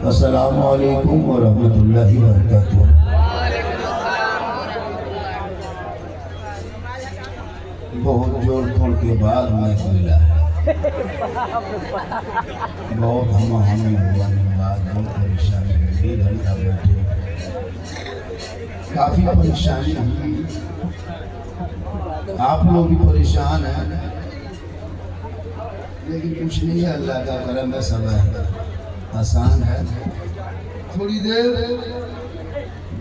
अस्सलामु अलैकुम व रहमतुल्लाहि व बरकातुहू। बहुत जोर तोड़ के बाद मैं मिला है, बहुत हमी हुआ बाद बहुत परेशानी हुई, घंटा बैठे काफी परेशानी हुई। आप लोग भी परेशान हैं, लेकिन कुछ नहीं है, अल्लाह का करम है, सब है, आसान है। थोड़ी देर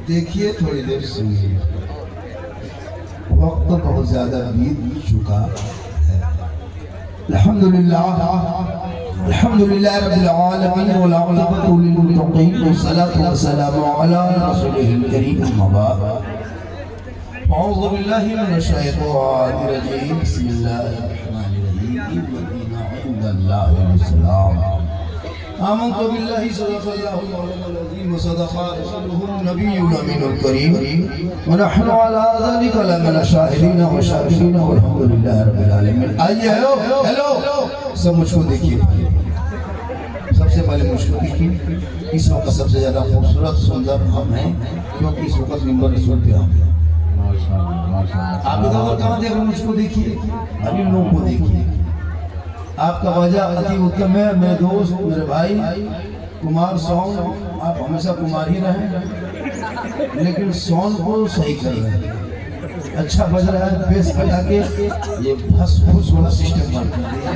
देखिए, थोड़ी देर सुनिए। वक्त तो बहुत ज़्यादा बीत चुका है। अल्हम्दुलिल्लाह अल्हम्दुलिल्लाह रब्बिल आलमीन वल आक़िबतु लिल मुत्तक़ीन वस्सलातु वस्सलामु अला रसूलिहिल करीम अम्मा बाद। अऊज़ु बिल्लाहि मिनश शैतानिर रजीम। बिस्मिल्लाहिर रहमानिर रहीम। वदीना इंदल्लाहिल इस्लाम। आमन्तु बिल्लाहि सदक़ल्लाहुल मौलानाल अज़ीम व सदक़ा रसूलुहुन नबियुल अमीनुल करीम व नहनु अला ज़ालिका लमिन शाहिदीन व शाकिरीन वल्हम्दुलिल्लाहि रब्बिल आलमीन। आइए, हेलो सब मुझको देखिए, सबसे पहले मुझको देखिए। इस वक्त सबसे ज़्यादा खूबसूरत सुंदर हम हैं, क्योंकि इस वक्त मिंबर रसूल पे हम हैं। आप इधर कहाँ देख रहे हैं? मुझको देखिए, अभी लोगों को देखिए। आपका वजह अति उत्तम है, मेरे दोस्त, मेरे भाई कुमार सॉन्ग। आप हमेशा कुमार ही रहें, लेकिन सॉन्ग को सही कर रहे हैं, अच्छा बज रहा है। बेस हटा के ये फस फुस वाला सिस्टम बंद कर दिया,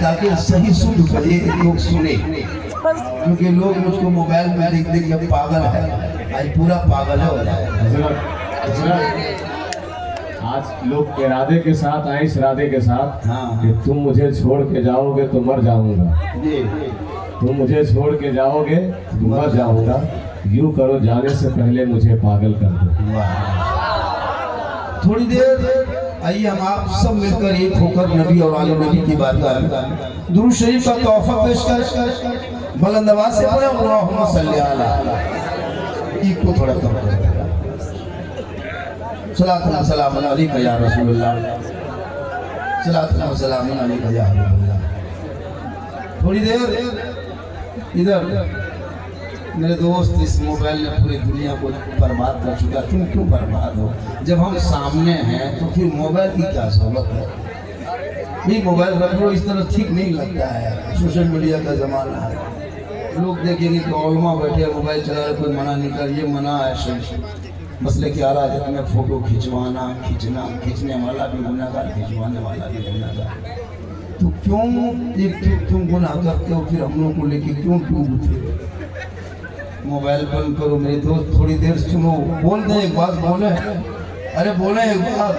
ताकि सही शुद्ध बजे, लोग सुने। क्योंकि लोग मुझको मोबाइल में देख देख के पागल है, आज पूरा पागल है हो रहा है। आज लोग इरादे के साथ आए, इस इरादे के साथ कि तुम मुझे छोड़ के जाओगे तो मर जाऊंगा, तुम मुझे छोड़ के जाओगे तो मर जाऊंगा, यूं करो जाने से पहले मुझे पागल कर दो। थोड़ी देर आइए हम आप सब मिलकर एक होकर नबी और आले नबी की बारगाह में दुरूद शरीफ का तोहफा पेश कर बुलंद आवाज से पढ़े अल्लाहुम्मा सल्ली अला। ईद को थोड़ा कम करो। सलातु व सलाम अलैका या रसूलुल्लाह, सलातु व सलाम अलैका या हबीबल्लाह। थोड़ी देर इधर मेरे दोस्त, इस मोबाइल ने पूरी दुनिया को बर्बाद कर चुका। तुम क्यों बर्बाद हो? जब हम सामने हैं तो फिर मोबाइल की क्या जरूरत है? ये मोबाइल रख लो, इस तरह ठीक नहीं लगता है। सोशल मीडिया का ज़माना है, लोग देखेंगे कि ओलमा बैठे मोबाइल चला रहे, कोई मना नहीं कर, ये मना है। मसले की आराधत में फ़ोटो खिंचवाना, खींचने वाला भी गुनाहगार, खिंचवाने वाला भी गुनाहगार। तो क्यों गुनाह करते हो? फिर हम लोग को लेके क्यों डूबते? मोबाइल बंद करो मेरे दोस्त, थोड़ी देर सुनो। बोल दें एक बात, बोले, अरे बोले एक बात।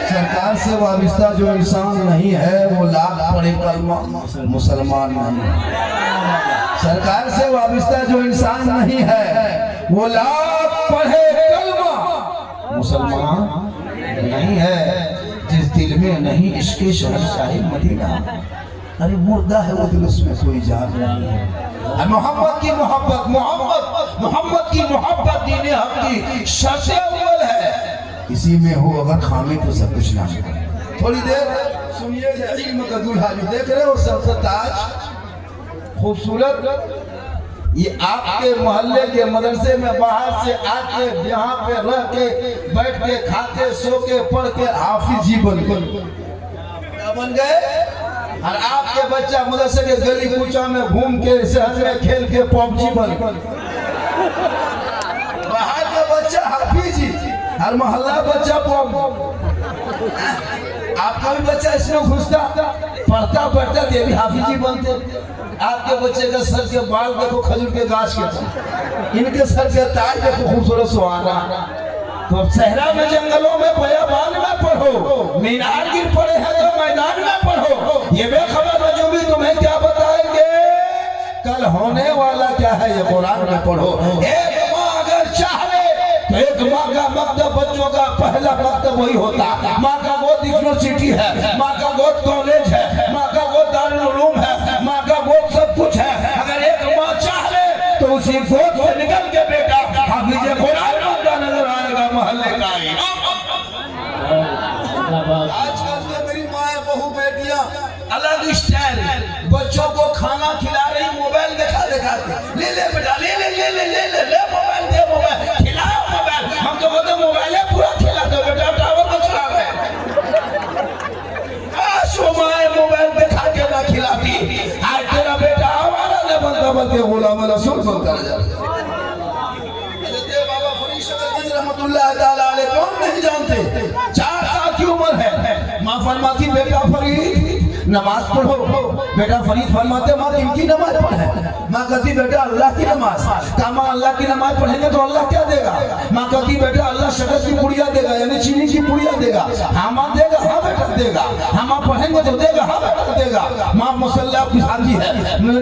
सरकार से वाबिस्ता जो इंसान नहीं है वो लाख पढ़े कलमा मुसलमान नहीं है। सरकार से वाबिस्ता जो इंसान नहीं है वो लाख पढ़े कलमा मुसलमान नहीं है। जिस दिल में नहीं इश्क़े शहंशाही मदीना, अरे मुर्दा है वो दिल, उसमें कोई जान नहीं है। मोहम्मद की मोहब्बत दीने हक की शर्त अव्वल है। इसी में हो अगर खामी तो सब कुछ ना हो। थोड़ी देर सुनिए, इल्म का दूल्हा जो देख रहे हो, सबसे ताज खूबसूरत, ये आपके मोहल्ले के मदरसे में बाहर से आके यहाँ पे रह के बैठ के खाते सो के पढ़ के हाफिज जी बन गए। और आपके बच्चा मदरसे के गली कूचा में घूम के शहर में खेल के पबजी बन गए। बाहर का बच्चा हाफिज जी, हर मोहल्ला बच्चा पब। आपका भी बच्चा इसमें घुसता, पढ़ता ये भी हाफिज जी बनते। आपके बच्चे का सर के बाल देखो खजूर के गाछ के, इनके सर के ताज देखो खूबसूरत सुहाना। तो सहरा में, जंगलों में, बयाबान में पढ़ो, मीनार गिर पड़े हैं तो मैदान में पढ़ो। ये बेखबर नजूमी तुम्हें क्या बताएंगे, कल होने वाला क्या है ये कुरान में पढ़ो। एक माँ अगर चाहे तो एक माँ का मकतब, बच्चों का पहला मकतब वही होता। माँ का गोद यूनिवर्सिटी है, माँ का गोद कॉलेज है, माँ का गोद दारुल उलूम है, माँ का गोद सब कुछ है। अगर एक माँ चाहे तो उसी गोद से निकल के बेटा हाफिज कुरान नजर आएगा मोहल्ले का। आजकल तो मेरी माँ बहू बेटियां अलग स्टाइल, बच्चों को खाना खिला रही मोबाइल दिखा के। बनता बल्कि गुलाम रसूल बनता नजर बाबा फरीद शकरगंज रहमतुल्लाह ताला अलैह कौन नहीं जानते। 4 साल की उम्र है, माँ फरमाती बेटा फरीद नमाज पढ़ो। बेटा फरीद फरमाते माँ किनकी नमाज पढ़े। माँ कहती बेटा अल्लाह की नमाज। कहा माँ अल्लाह की नमाज पढ़ेंगे तो अल्लाह क्या देगा। माँ कहती बेटा अल्लाह शक्कर की पुड़िया देगा, यानी चीनी की पुड़िया देगा। हाँ माँ देगा, हाँ बेटा देगा। हाँ माँ पढ़ेंगे तो देगा, हाँ बेटा देगा। माँ मुसल्ला बिछाती है,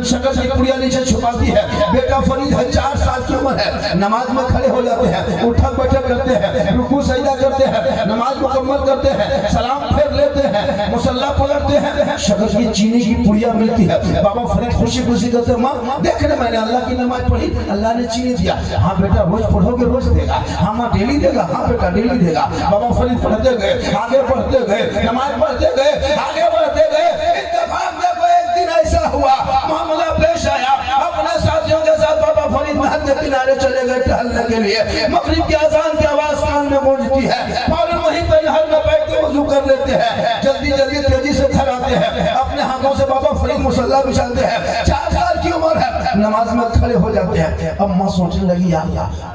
शक्कर की पुड़िया नीचे छुपाती है। बेटा फरीद है, 4 साल की उम्र है, नमाज में खड़े हो जाते हैं, उठक बैठक करते हैं, रुकू सजदा करते हैं, नमाज मुकम्मल करते हैं, सलाम फेर लेते हैं, मुसल्ला पलटते हैं, शक्कर की चीनी की पुड़िया मिलती है। बाबा फरीद खुशी खुशी कहते हैं माँ देखने मैंने अल्लाह की नमाज पढ़ी, अल्लाह ने चीनी दिया। हाँ बेटा रोज पढ़ोगे रोज देगा। हाँ माँ डेली देगा। हाँ बेटा डेली देगा। बाबा फरीद पढ़ते गए, आगे बढ़ते गए, नमाज पढ़ते गए, आगे बढ़ते गए। इत्तेफाक देखो एक दिन ऐसा हुआ, मामला पेश आया, अपने साथियों के साथ बाबा फरीद नहर के किनारे चले गए टहलने के लिए। मगरिब की अजान की आवाज कान में गूंजती है, फौरन वहीं पर नहर में बैठ के वुजू कर लेते हैं, जल्दी जल्दी तेजी से घर आते हैं, अपने हाथों से बाबा फरीद मुसल्ला बिछाते हैं। 4 साल की उम्र है, नमाज में खड़े हो जाते हैं। अब माँ सोचने लगी यार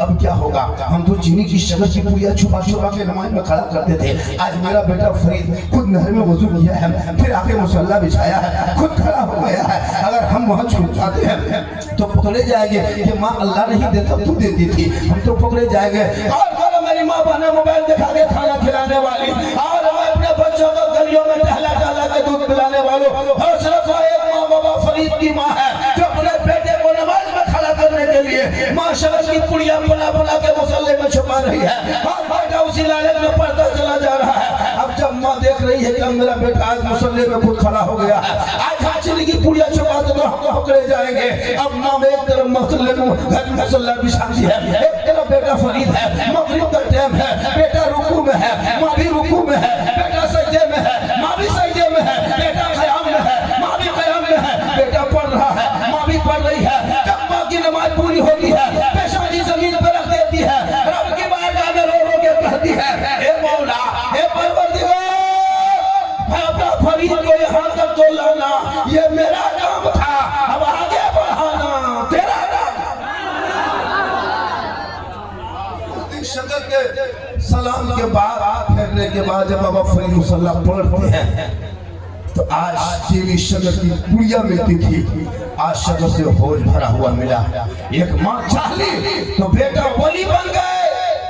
अब क्या होगा, हम तो चीनी की शक्कर की पुड़िया छुपा छुपा के नमाज में खड़ा करते थे, आज मेरा बेटा फरीद खुद नहर में वुजू किया है, फिर आके मुसल्ला बिछाया है, खुद खड़ा हो गया है, अगर हम वहाँ छूट जाते हैं तो पकड़े जाएंगे कि माँ अल्लाह नहीं देता तू देती थी, हम तो पकड़े जाएंगे। और मेरी माँ बहने मोबाइल दिखा के खाना खिलाने वाली, और मैं अपने बच्चों को गलियों में टहला टहला के दूध पिलाने वालों, और सिर्फ एक माँ बाबा फरीद की माँ है जो अपने बेटे को नमाज में खड़ा करने के लिए माँ शक्कर की पुड़िया बना बना के मुसल्ले में छुपा रही है, और बेटा उसी लालच में पढ़ता चला जा रहा है। अब जब माँ देख रही है कि मेरा बेटा आज मुसल्ले में खुद खड़ा हो गया है, आज चीनी की पुड़िया छुपाते तो हम पकड़े जाएंगे। अब माँ एक तरफ मुसल्ले में घर में मुसल्ला बिछाती है, एक तरफ बेटा फरीद है, मगरिब का टाइम है, बेटा रुकू में है, माँ भी रुकू में है, बेटा सजदे में है, माँ भी सजदे में है, बेटा क़याम में है, माँ भी क़याम में है, बेटा पढ़ रहा है, माँ भी पढ़ रही है। जब माँ की नमाज पूरी होती है, पेशानी जमीन पर रख देती है, रब की बारगाह में रो रो के कहती है हे मौला, हे परवरदिगार, अपना फरीद को यहाँ तक तो लाना ये मेरा काम था, अब आगे बढ़ाना तेरा काम। शक्कर के सलाम के बाद फेरने के बाद जब बाबा फरीद मुसल्ला पलटते हैं तो आज चीनी शक्कर की पुड़िया मिलती थी, आज शक्कर से होश भरा हुआ मिला। एक माँ चाहली तो बेटा वली बन गए।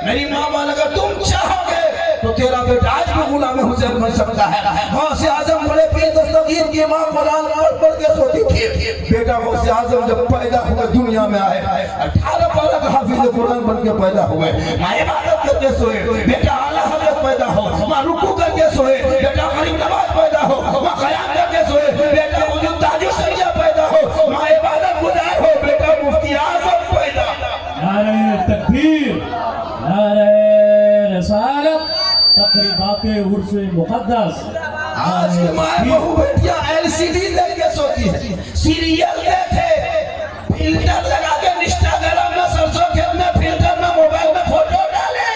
मेरी माँ मान अगर तुम चाहोगे तो तेरा बेटा आज भी गुलाम हुसैन बन सकता है। गौसे आजम बड़े पीर दस्तगीर की माँ कुरान पढ़ के सोती थी। बेटा गौसे आजम जब पैदा हुए दुनिया में आए, 18 पारा का हाफिज कुरान बन के पैदा हुए। माँ इबादत करके सोए, बेटा आला हजरत पैदा हो, माँ रुकू करके सोए, बेटा गरीब नवाज पैदा हो, माँ क़याम करके सोए, बेटा वजूद ताजुद सरिया पैदा हो, माँ इबादत गुजार हो, बेटा मुफ्ती आज़म पैदा। नारे तकबीर, नारे रिसालत, तकरीबाते उर्स मुक़द्दस। आज के माँ बहू बेटियां LCD देख के सोती है, सीरियल देखे, फिल्टर लगा के इंस्टाग्राम में सरसों खेत में फिल्टर में मोबाइल में फोटो डाले,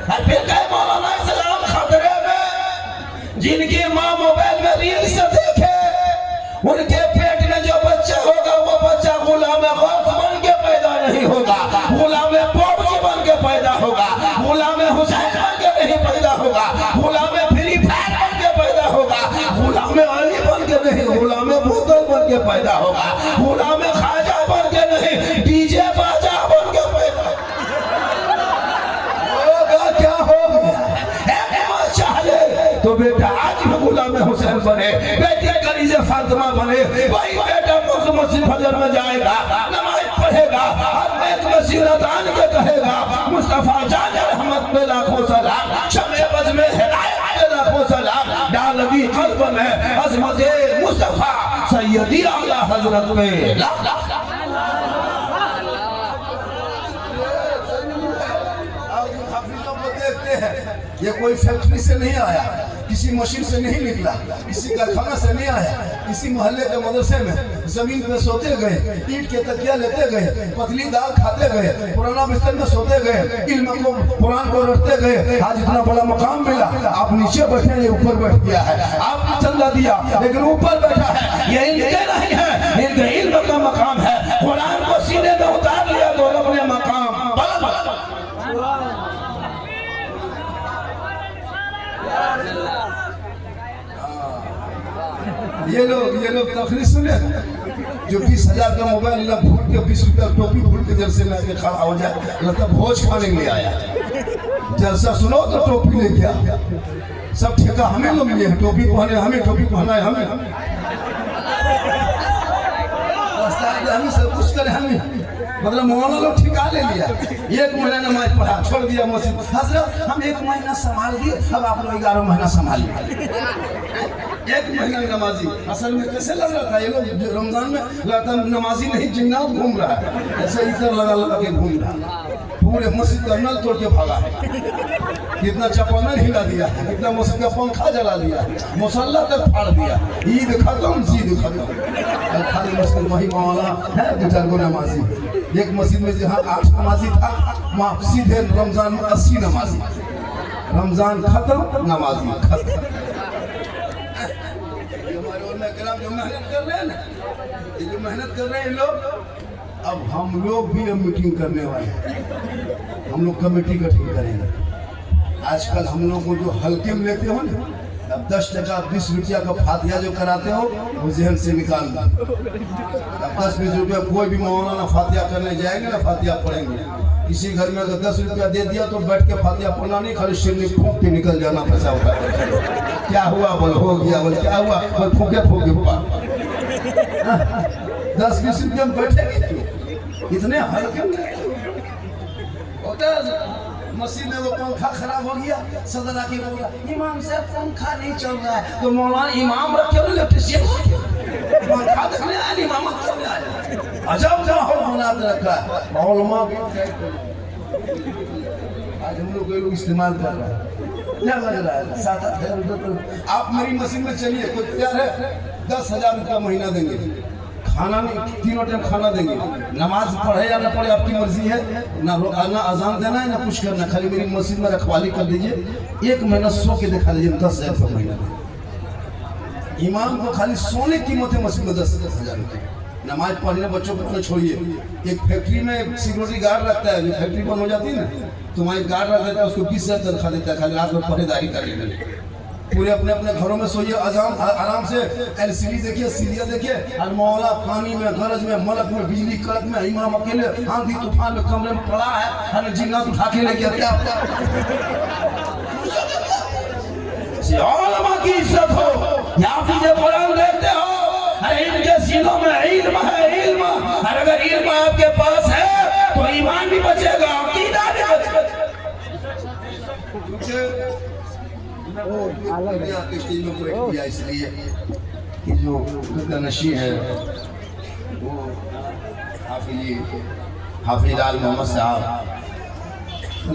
और फिर कहे मौलाना इस्लाम खतरे में। जिनकी माँ मोबाइल में रील्स देखे, उनके पेट में जो बच्चा होगा वो बच्चा गुलाम गौस बन के पैदा नहीं होगा, गुलाम पोपजी बन के पैदा होगा, गुलाम हुसैन बन के नहीं पैदा होगा, गुलाम फ्री फायर बन के पैदा होगा, गुलाम अली बन के नहीं, गुलाम बोतल बन के पैदा होगा, गुलाम खाजा बन के नहीं, डीजे बाजा बन के पैदा होगा। क्या होगा चाहे तो बेटा आज भी गुलाम हुसैन बने, बेटे कलीजे फातिमा बने, वही बेटा मस्जिद फजर में जाएगा, नमाज पढ़ेगा, एक मसीरत आन के कहेगा मुस्तफा जान रहमत पे लाखों सलाम, शमे बज में हिदायत पे लाखों सलाम, डालगी कल्ब में अज़मत मुस्तफा सैयदी आला हजरत पे लाख लाख। देखते हैं ये कोई फैक्ट्री से नहीं आया, किसी मशीन से नहीं निकला, किसी कारखाना से नहीं आया, किसी मोहल्ले के मदरसे में जमीन पे सोते गए, ईंट के तकिया लेते गए, पतली दाल खाते गए, पुराना बिस्तर में सोते गए, इल्म को कुरान को रटते गए, आज इतना बड़ा मकाम मिला। आप नीचे बैठे, ये ऊपर बैठ गया है, आपने चंदा दिया लेकिन ऊपर बैठा है, ये इनके नहीं है, इनके इल्म का मकाम बकरी सुने जो 20,000 का मोबाइल ला भूल के 20 रुपया टोपी भूल के जलसे में आके खड़ा हो जाए, लगता भोज खाने ले आया। जलसा सुनो तो टोपी लेके आ, सब ठेका हमें लोग लिए हैं, टोपी पहने हमें, टोपी पहना है हमें, हमें सब कुछ करे हमें, मतलब मौलाना लोग ठिका ले लिया। 1 महीना नमाज पढ़ा, छोड़ दिया मस्जिद। हजरत हम 1 महीना संभाल दिए, अब आप लोग 11 महीना संभालिए। 1 महीना नमाजी असल में कैसे लग रहा था, ये लोग रमजान में लगता नमाजी नहीं जिन्नात घूम रहा है, ऐसे इधर लगा लगा के घूम रहा है, पूरे मस्जिद का नल तोड़ के भागा है, कितना चपानल हिला दिया, कितना मस्जिद का पंखा जला दिया, मुसल्ला तक फाड़ दिया। ईद खत्म, जीद खत्म। खाली मस्जिद वही मौलाना है, 2-4 गो नमाजी। एक मस्जिद में जहाँ 8 नमाजी था, वहाँ सीधे रमजान में 80 नमाजी। रमजान खत्म, नमाजी खत्म। जो मेहनत कर रहे हैं ना, ये जो मेहनत कर रहे हैं लोग, अब हम लोग भी अब मीटिंग करने वाले हैं, हम लोग कमेटी गठन करेंगे। आजकल हम लोग को जो हल्के में लेते हो ना, अब 10 टका 20 रुपया का फातिहा जो कराते हो वो जहन से निकाल दो। अब 10-20 रुपया कोई भी मौलाना फातिहा करने जाएंगे ना, फातिहा पढ़ेंगे। किसी घर में अगर 10 रुपया दे दिया तो बैठ के फातिहा पढ़ना नहीं, खाली सिर में फूंक के निकल जाना पैसा होगा। क्या हुआ बोल, हो गया बोल, क्या हुआ बोल, फूके फूके हुआ। 10-20 रुपया में बैठेंगे इतने हल्के में होता है। मस्जिद में वो पंखा खराब हो गया, सदर आके बोल रहा इमाम साहब पंखा नहीं चल रहा है, तो मौलाना इमाम रखे हुए इलेक्ट्रिशियन पंखा देखने आया, इमाम देखने आया। अजब का माहौल बना के रखा है मौलमा। आज हम लोग कोई लोग इस्तेमाल कर रहा है, क्या लग रहा है 7-8 हज़ार रुपये। आप मेरी मशीन में चलिए, कोई तैयार है, 10,000 रुपया महीना देंगे, खाना नहीं, 3 टाइम खाना देंगे, नमाज पढ़े या ना पढ़े आपकी मर्जी है, ना अजान देना है ना कुछ करना, खाली मेरी मस्जिद में रखवाली कर दीजिए। 1 महीना सो के दिखा दीजिए, 10,000 रुपये महीना। इमाम को खाली सोने की कीमत है मस्जिद में 10,000 रुपये। नमाज पढ़ने बच्चों को छोड़िए। एक फैक्ट्री में सिक्योरिटी गार्ड रखता है, जो फैक्ट्री बंद हो जाती है ना, तो वहाँ एक गार्ड रख देता है, उसको 20,000 तनख्वाह देता है, खाली रात में पहरेदारी करने के लिए। पूरे अपने अपने घरों में सोइए, आराम से LCD देखिए, सीरियल देखिए, और मौला पानी में, गरज में, मलक में, बिजली कड़क में, इमाम अकेले आंधी तूफान में कमरे में पड़ा है, हर जिन्नात उठा के ले गया। क्या की इज्जत हो, यहाँ पीछे कुरान देखते हो, अरे इनके सीनों में इल्म है, इल्म। और अगर इल्म आपके पास है तो ईमान भी बचेगा, अकीदा भी बचेगा। इसलिए कि जो नशी है वो हाफिज आल मोहम्मद साहब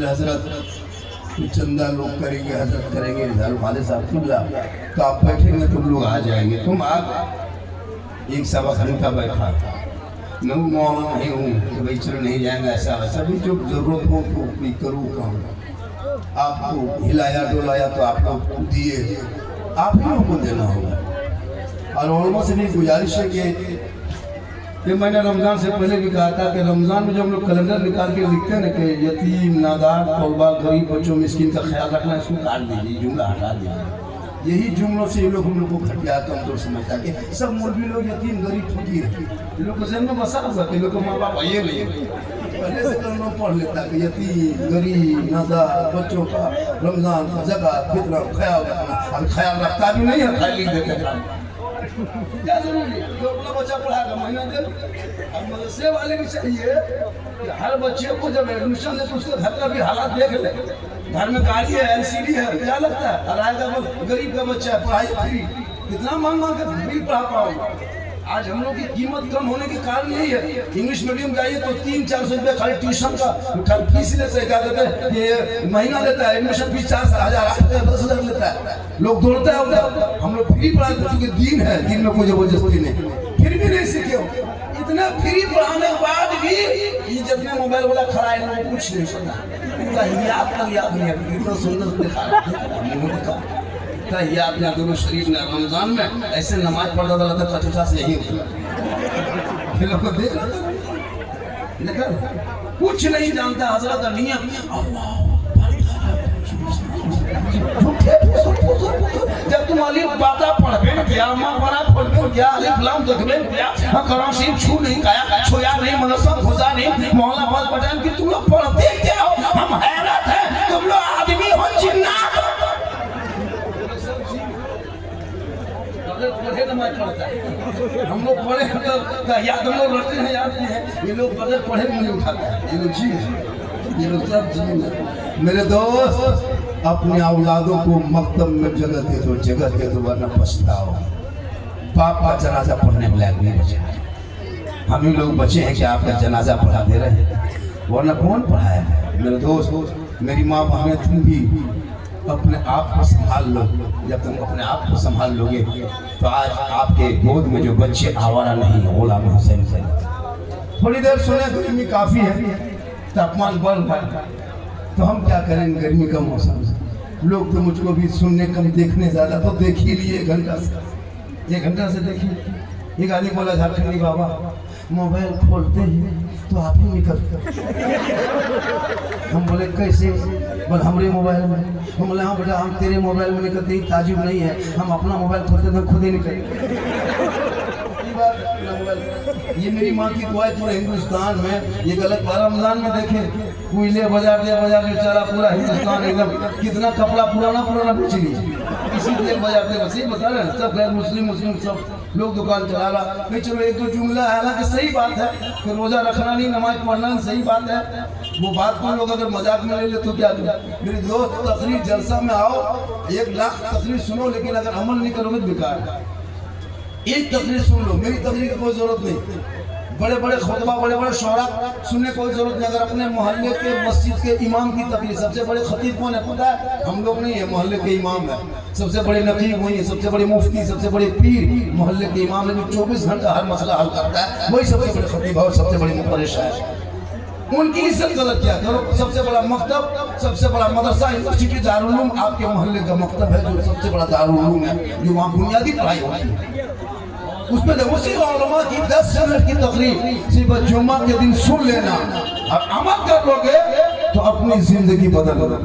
हजरत चंदा लोग करेंगे, हजरत करेंगे, वाले साहब खुला तो आप बैठेंगे, तुम लोग आ जाएंगे। तुम आप एक सवा घंटा बैठा, मैं मौलाना नहीं हूँ कि भाई चलो नहीं जाएंगे, ऐसा वैसा भी जो जरूरत हो तो करूँ काम। आपको हिलाया डोलाया तो आप लोग दिए, आप ही लोग को देना होगा। और उलमा से भी गुजारिश है कि मैंने रमज़ान से पहले भी कहा था कि रमज़ान में जो हम लोग कैलेंडर निकाल के लिखते हैं ना कि यतीम, नादार, तौबा, गरीब बच्चों, मिस्किन का ख्याल रखना, इसको काट दीजिए, जुमला हटा दीजिए। यही जुमलों से ये लोग हम लोग को घटिया कमजोर समझता कि सब मौलवी लोग यतीम, गरीब, फकीर, ये लोग को जहन में बसा हुआ कि लोग को माँ बाप ये नहीं। पहले से कलमा पढ़ लेता कि यतीम, गरीब, नादार बच्चों का रमज़ान का ज़कात, फितरा ख्याल रखना। अब ख्याल रखता भी नहीं है, खाली लिख देते हैं। क्या जरूरी है जो अपना बच्चा पढ़ाएगा महीना दिन। अब मदरसे वाले भी चाहिए कि हर बच्चे को जब एडमिशन दे तो उसके घर का भी हालात देख ले। घर में गाड़ी है, LCD है, क्या लगता है अलायदा गरीब का बच्चा है, पढ़ाई फ्री, कितना मांग कर फ्री पढ़ा पाऊंगा। आज हम लोग की कीमत कम होने के कारण यही है। इंग्लिश मीडियम जाइए तो 300-400 रुपये खाली ट्यूशन का फीस लेते हैं, क्या कहते हैं ये महीना लेता है, एडमिशन फीस 4,000, 10,000 लेता है। लोग दौड़ता है उधर। हम लोग फ्री पढ़ाते चूंकि दीन है, दीन में कोई जबरदस्ती नहीं, फिर भी नहीं सीखे हो। इतना फ्री पढ़ाने के बाद भी इज्जत में मोबाइल वाला खड़ा है, लोग कुछ नहीं पता, याद नहीं है, इतना सुंदर दिखा याद में दोनों शरीफ ने रमजान में ऐसे नमाज पढ़ता था, लगता खचुचा से यही होता। फिर लोग देख रहा था, देखा कुछ नहीं जानता हजरत नियम जब तुम अलिफ बाता पढ़बे न किया, मां बना पढ़बे न किया, अलिफ लाम देखबे न किया, कुरान शरीफ छू नहीं खाया, छोया नहीं, मदरसा घुसा नहीं, मोहल्ला पास पठान की तुम लोग पढ़ते क्या हो? हम हैरत है, तुम लोग आदमी हो जिन्नात। पढ़े नमाज पढ़ता है, हम लोग पढ़े तो याद हम लोग रखते हैं, याद नहीं है। ये लोग बगैर पढ़े मुझे उठाते हैं, ये लोग जी है, ये लोग सब जी। मेरे दोस्त अपने औलादों को मकतब में जगह दे दो, जगह दे दो, वरना पछताओ। बाप का जनाजा पढ़ने के लायक नहीं बचे, हम ही लोग बचे हैं कि आपका जनाजा पढ़ा दे रहे हैं, वरना कौन पढ़ाया है? मेरे दोस्त, मेरी माँ बहनें, तुम भी अपने आप को संभाल लो। जब तुम अपने आप को संभाल लोगे तो आज आपके गोद में जो बच्चे आवारा नहीं है, गुलाम हुसैन से। थोड़ी देर सुने, गर्मी काफ़ी है, तापमान बढ़ रहा है, तो हम क्या करें गर्मी का मौसम से। लोग तो मुझको भी सुनने कम, देखने ज़्यादा, तो देख ही लिए 1 घंटा से देखिए। एक आदमी बोला, झारखंडी बाबा मोबाइल खोलते हैं तो आप ही निकलते। हम बोले कैसे? बोले हमारे मोबाइल में। हम बोले हाँ बेटा, हम तेरे मोबाइल में निकलते ही ताजुब नहीं है, हम अपना मोबाइल खोलते तो खुद ही निकलते। ये मेरी माँ की दुआ है पूरे हिंदुस्तान में। ये गलत रमजान में देखे, कोयले बाजार बेचारा पूरा हिंदुस्तान एकदम कितना कपड़ा पुराना बेच ली, इसीलिए बाजार दे। बस ये बता रहे हैं, सब गैर मुस्लिम सब लोग दुकान चला रहा। नहीं चलो एक दो जुमला है, हालांकि सही बात है कि रोजा रखना नहीं, नमाज पढ़ना सही बात है। वो बात को लोग अगर मजाक में ले ले तो क्या करें? मेरे दोस्त, तकरीर जलसा में आओ, 1 लाख तकरीर सुनो, लेकिन अगर अमल नहीं करोगे तो बेकार है। एक तकरीर सुन लो, मेरी तकरीर की कोई जरूरत नहीं, बड़े बड़े खुतबा, बड़े बड़े शौरा सुनने कोई जरूरत नहीं। अगर अपने मोहल्ले के मस्जिद के इमाम की तकरीर, सबसे बड़े खतीब कौन है पता है? हम लोग नहीं है, मोहल्ले के इमाम है। सबसे बड़े नकीब वही है, सबसे बड़े मुफ्ती, सबसे बड़े पीर मोहल्ले के इमाम है, जो 24 घंटा हर मसला हल करता है, वही सबसे बड़े खतीब और सबसे बड़ी मुफर्रिश है। उनकी इज्जत गलत क्या करो? सबसे बड़ा मकतब, सबसे बड़ा मदरसा, यूनिवर्सिटी, दारुल उलूम आपके मोहल्ले का मकतब है, जो सबसे बड़ा दारुल उलूम है, जो वहाँ बुनियादी पढ़ाई होती है। उसमें उसी उलमा की 10 मिनट की तकरीर सिर्फ जुम्मा के दिन सुन लेना और अमल कर लोगे तो अपनी जिंदगी बदल लोगे।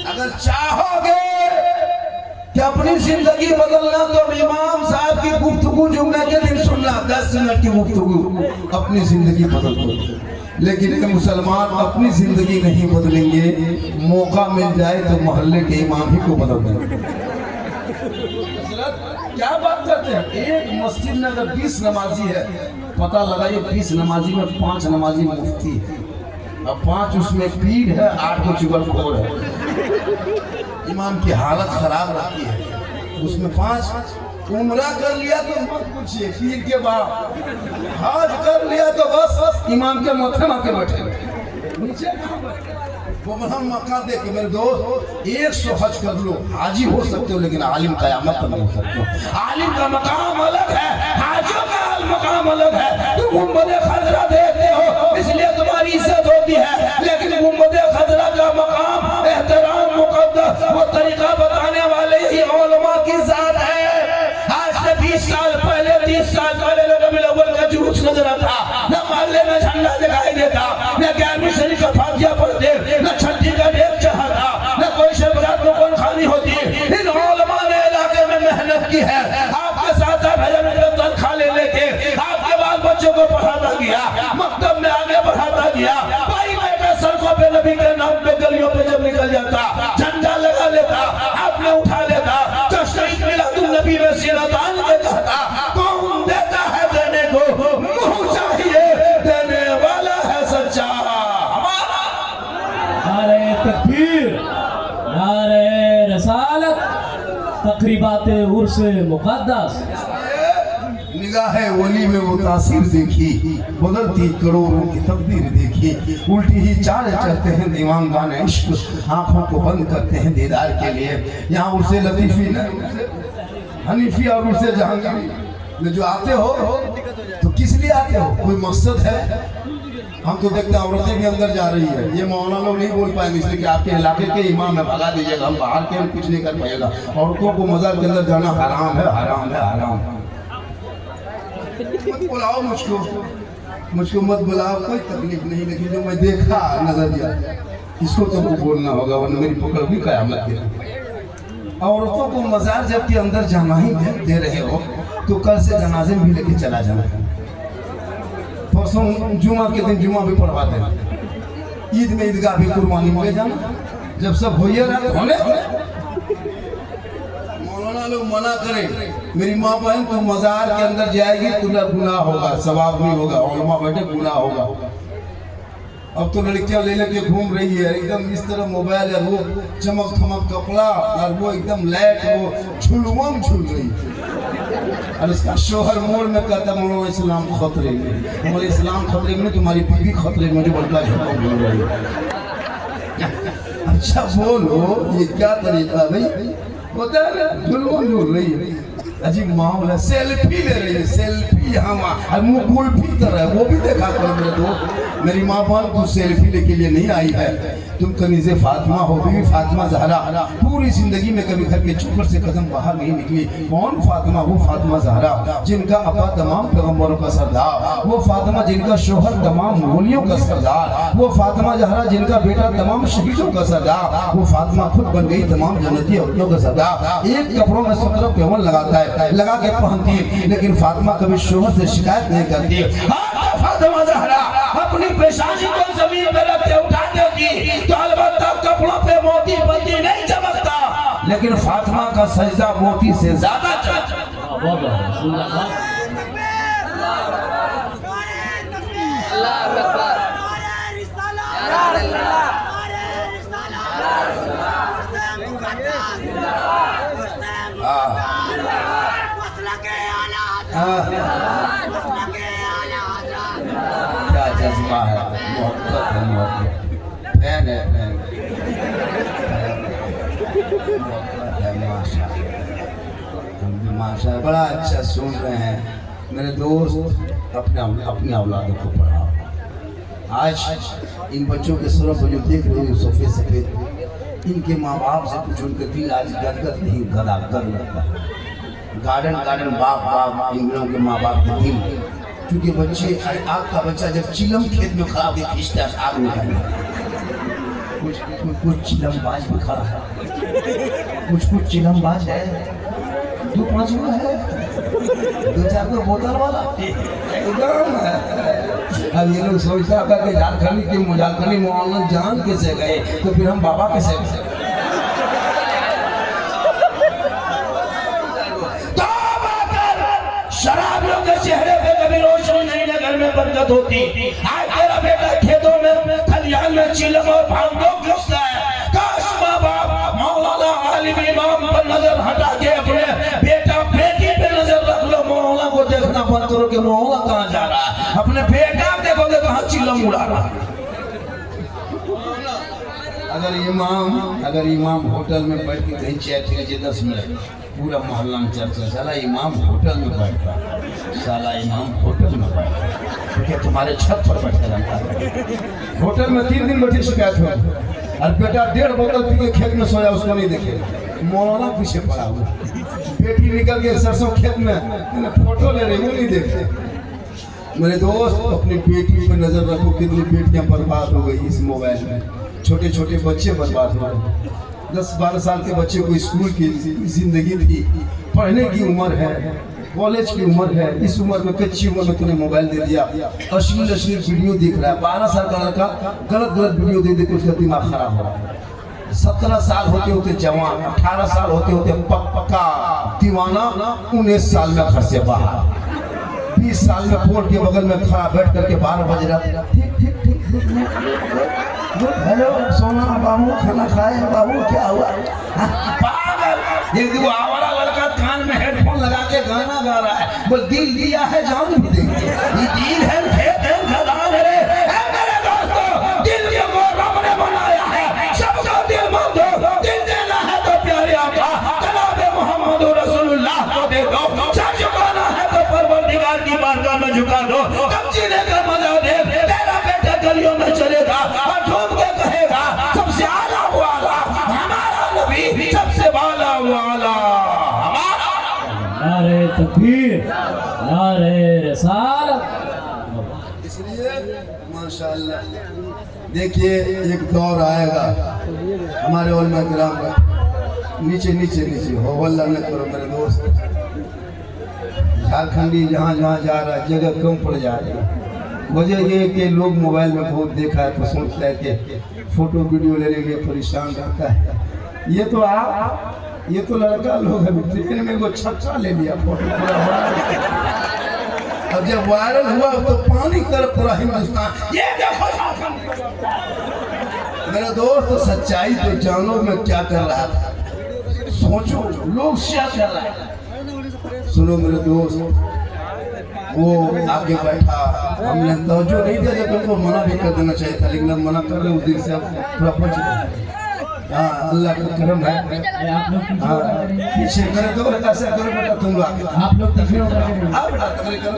अगर चाहोगे कि अपनी जिंदगी बदलना तो इमाम साहब की गुफ्तगू जुम्मे के दिन सुनना, 10 मिनट की गुफ्तगू, अपनी जिंदगी बदल दो। लेकिन ये मुसलमान अपनी जिंदगी नहीं बदलेंगे, मौका मिल जाए तो मोहल्ले के इमाम ही को बदल देंगे। क्या बात करते हैं? एक मस्जिद में अगर 20 नमाजी है, पता लगाइए 20 नमाजी में 5 नमाजी मुफ्ती है, अब 5 उसमें पीर है, 8 को चुगलखोर है। इमाम की हालत खराब रहती है। उसमें 5 उम्रा कर लिया तो मत पूछिए, पीर के बाद हज कर लिया तो बस इमाम के माथे माथे बैठे नीचे। वो हम मौका दे के मेरे दोस्त 100 हज कर लो, हाजी हो सकते हो, लेकिन आलिम क़यामत तक नहीं हो सकते हो। आलिम का मकाम अलग है, हाजियों का मकाम अलग है। तुम गुंबद खजरा देखते हो इसलिए तुम्हारी इज्जत होती है, लेकिन गुंबद खजरा का मकाम, एहतराम, मुक़द्दस, वो तरीका बताने वाले ही उलमा की ज़ात है। आज से 20 साल पहले, 30 साल पहले रबीउल अव्वल का जुलूस नजर आता, न मोहल्ले में झंडा दिखाई देता, न 11वीं शरीफ का फातिहा पढ़ते, न छठी का ढेर चढ़ता, न कोई शबरात में कौन खाली होती। इन उलमा ने इलाके में मेहनत की है। आपके साथ तनख्वाह ले लेके आपके बाल बच्चों को पढ़ाता गया, मकतब में आगे बढ़ाता गया। भाई बेटा सड़कों पे नबी के नाम पे, गलियों पे जब निकल जाता, झंडा लगा लेता, आपने उठा लेता, तशरीफ मिलादुन नबी में सिरतान के कहता, कौन देता है देने को, मुंह चाहिए देने वाला है सच्चा। नारे तकबीर, नारे रसालत, तकरीबात उर्स मुक़द्दस। निगाह वली में वो तासीर देखी, बदलती करोड़ों की तकदीर देखी। उल्टी ही चाल चलते हैं दीवानगान इश्क, आंखों को बंद करते हैं दीदार के लिए। यहाँ उसे लतीफ़ी न हनीफी और उसे जहांगीर में जो आते हो तो किस लिए आते हो? कोई मकसद है? हम तो देखते हैं औरतें भी अंदर जा रही है, ये मौलाना लोग नहीं बोल पाएंगे इसलिए कि आपके इलाके के इमाम है, भगा दीजिएगा, हम बाहर के हम कुछ नहीं कर पाएगा। औरतों को मज़ार के अंदर जाना हराम है, हराम है, हराम। मत बुलाओ मुझको मत बुलाओ, कोई तकलीफ नहीं, लेकिन जो मैं देखा नजरिया इसको तो बोलना होगा, वरना मेरी पकड़ भी क़यामत के। औरतों को मजार जब के अंदर जाना ही दे रहे हो तो कल से जनाजे में भी लेके चला जाना। परसों जुमा के दिन जुमा भी पढ़वा देना, ईद में ईदगाह भी कुर्बानी में ले जाना। जब सब होइए होने मौलाना लोग मना करें, मेरी माँ बहन तो मजार के अंदर जाएगी तो ना गुनाह होगा, सवाब नहीं होगा, उलमा बैठे गुनाह होगा। अब तो लड़कियां ले लेके घूम रही है एकदम इस तरह मोबाइल है, वो चमक थमक कपड़ा और वो एकदम लाइट, वो झुलवा में झूल रही है। और उसका शोहर मोड़ में कहता मौलाना इस्लाम खतरे में, हमारे इस्लाम खतरे में, तुम्हारी बीवी खतरे में, जो बड़का झटका झूल रही है। अच्छा बोलो ये क्या तरीका भाई, होता है झुलवा में झूल रही है, अजीब मामला। सेल्फी ले रही है, सेल्फी यहाँ वहाँ, मुँह कुल्फी तरह, वो भी देखा करो मेरे दोस्त। मेरी माँ बहन तू सेल्फी लेके लिए नहीं आई है, तुम कनीज़े फातिमा हो, बीवी फातिमा ज़हरा। पूरी जिंदगी में कभी घर के चौखट से कदम बाहर नहीं निकली। कौन फातिमा? वो फातिमा ज़हरा जिनका अब्बा तमाम पैगम्बरों का सरदार, वो फातिमा जिनका शोहर तमाम वलियों का सरदार, वो फातिमा ज़हरा जिनका बेटा तमाम शहीदों का सरदार, वो फातिमा खुद बन गई तमाम जन्नती औरतों का सरदार। एक कपड़ों में 17 पेवन लगाता है, लगा के पहनती है, लेकिन फातिमा कभी शोहर से शिकायत नहीं करती। फातिमा ज़हरा अपनी पेशानी को जमीन पे रखते उठा देती तो अलबत्ता कपड़ों पे मोती बत्ती नहीं चमकता, लेकिन फातिमा का सजदा मोती से ज्यादा चमकता। क्या जज्बा है, मोहब्बत है, मोहब्बत फैन है, फैन मोहब्बत है। माशा हम भी माशा बड़ा अच्छा सुन रहे हैं मेरे दोस्त। अपने औलादों को पढ़ाओ। आज इन बच्चों के सुरों को जो देख रहे हो सोफे सफेद, इनके माँ बाप से कुछ उनके दिल आज गदगद नहीं गदागद लगता। गार्डन गार्डन बाग बाग इन लोगों के माँ बाप के दिल, क्योंकि बच्चे आग का बच्चा जब चिलम खेत में खड़ा के खींचता है आग निकाल, कुछ चिलमबाज भी खड़ा है, कुछ चिलमबाज है, 2-5 है, 2-4 बोतल वाला एकदम। अब ये लोग सोचता है कि झारखंडी के मुझारखंडी मौलाना जान कैसे गए, तो फिर हम बाबा कैसे गए? शराबियों के चेहरे पे कभी रोशनी नहीं, न घर में बरकत होती। आज तेरा बेटा खेतों में खलिहान में चिलम और भांगो घुसता है। काश माँ बाप मौलाना आलिम इमाम पर नजर हटा के अपने बेटा बेटी पे नजर रख लो। मौलाना को देखना बंद करो कि मौलाना कहाँ जा रहा है, अपने बेटा देखोगे कहाँ चिलम उड़ा रहा है। अगर इमाम होटल में बैठ के कहीं चाय पी लीजिए 10 मिनट, पूरा मोहल्ला में चर्चा, साला इमाम होटल में बैठता, साला इमाम होटल में बैठता, क्योंकि तुम्हारे छत पर बैठा रहता है। होटल में 3 दिन बैठी शिकायत हुआ, और बेटा 1.5 बोतल पी के खेत में सोया, उसको नहीं देखे। मौलाना पीछे पड़ा हुआ, बेटी निकल के सरसों खेत में फोटो ले रही, वो नहीं देखते। मेरे दोस्त अपनी बेटी पर नजर रखो, कितनी बेटियां बर्बाद हो गई इस मोबाइल में। छोटे छोटे बच्चे बर्बाद हो गए, 10-12 साल के बच्चे को स्कूल की जिंदगी थी, पढ़ने की उम्र है, कॉलेज की उम्र है, इस उम्र में कच्ची उम्र में तूने मोबाइल दे दिया, अश्लील वीडियो देख रहा है। 12 साल का लड़का गलत वीडियो दे के उसका दिमाग खराब हो रहा है। 17 साल होते होते जवान, 18 साल होते होते पक्का दीवाना, 19 साल में घर से बाहर, 20 साल में पोल के बगल में खड़ा बैठ करके 12 बजे रात ठीक हेलो सोना बाबू खाना खाए, बाबू क्या हुआ? पागल, वो आवारा लड़का कान में हेडफोन लगा के गाना गा रहा है, वो दिल दिया है जान भी देंगे, ये दिल है खेत है खदान है। मेरे दोस्तों, दिल को रब ने बनाया है, सबका दिल मांगो, दिल देना है तो प्यारे आका जनाबे मोहम्मद रसूलुल्लाह को दे दो, सर झुकाना है तो परवरदिगार की बारगाह में झुका दो। तब जीने का मजा दे, तेरा बेटा गलियों में चलेगा और ढूंढ के कहेगा सबसे आला वाला हमारा नबी, सबसे वाला वाला हमारा। नारे तकबीर, नारे रिसालत। इसलिए माशाअल्लाह देखिए एक दौर आएगा हमारे उलमा किराम का, नीचे नीचे नीचे हो हल्ला न करो मेरे दोस्त। झारखंडी जहाँ जहाँ जा रहा है जगह कम पड़ जा रही है। वजह ये कि लोग मोबाइल में बहुत देखा है तो सोचता है कि फोटो वीडियो लेने के लिए परेशान रहता है। ये तो लड़का लोग है ट्रेन में वो छक्का ले लिया फोटो पूरा अब जब वायरल हुआ तो पानी की तरफ पूरा हिंदुस्तान ये देखो मेरा दोस्त सच्चाई तो जानो मैं क्या कर रहा था, सोचो लोग क्या कर रहा है। सुनो मेरे दोस्त, वो आगे बैठा, हमने तवज्जो नहीं दिया जब उनको मना भी कर देना चाहिए था, लेकिन हम मना कर रहे उस दिन से अब थोड़ा बच गए। हाँ अल्लाह का करम है। हाँ पीछे करे तो ऐसा करो बेटा तुम लोग आगे, आप लोग तकरीर करके हाँ बेटा तकरीर करो,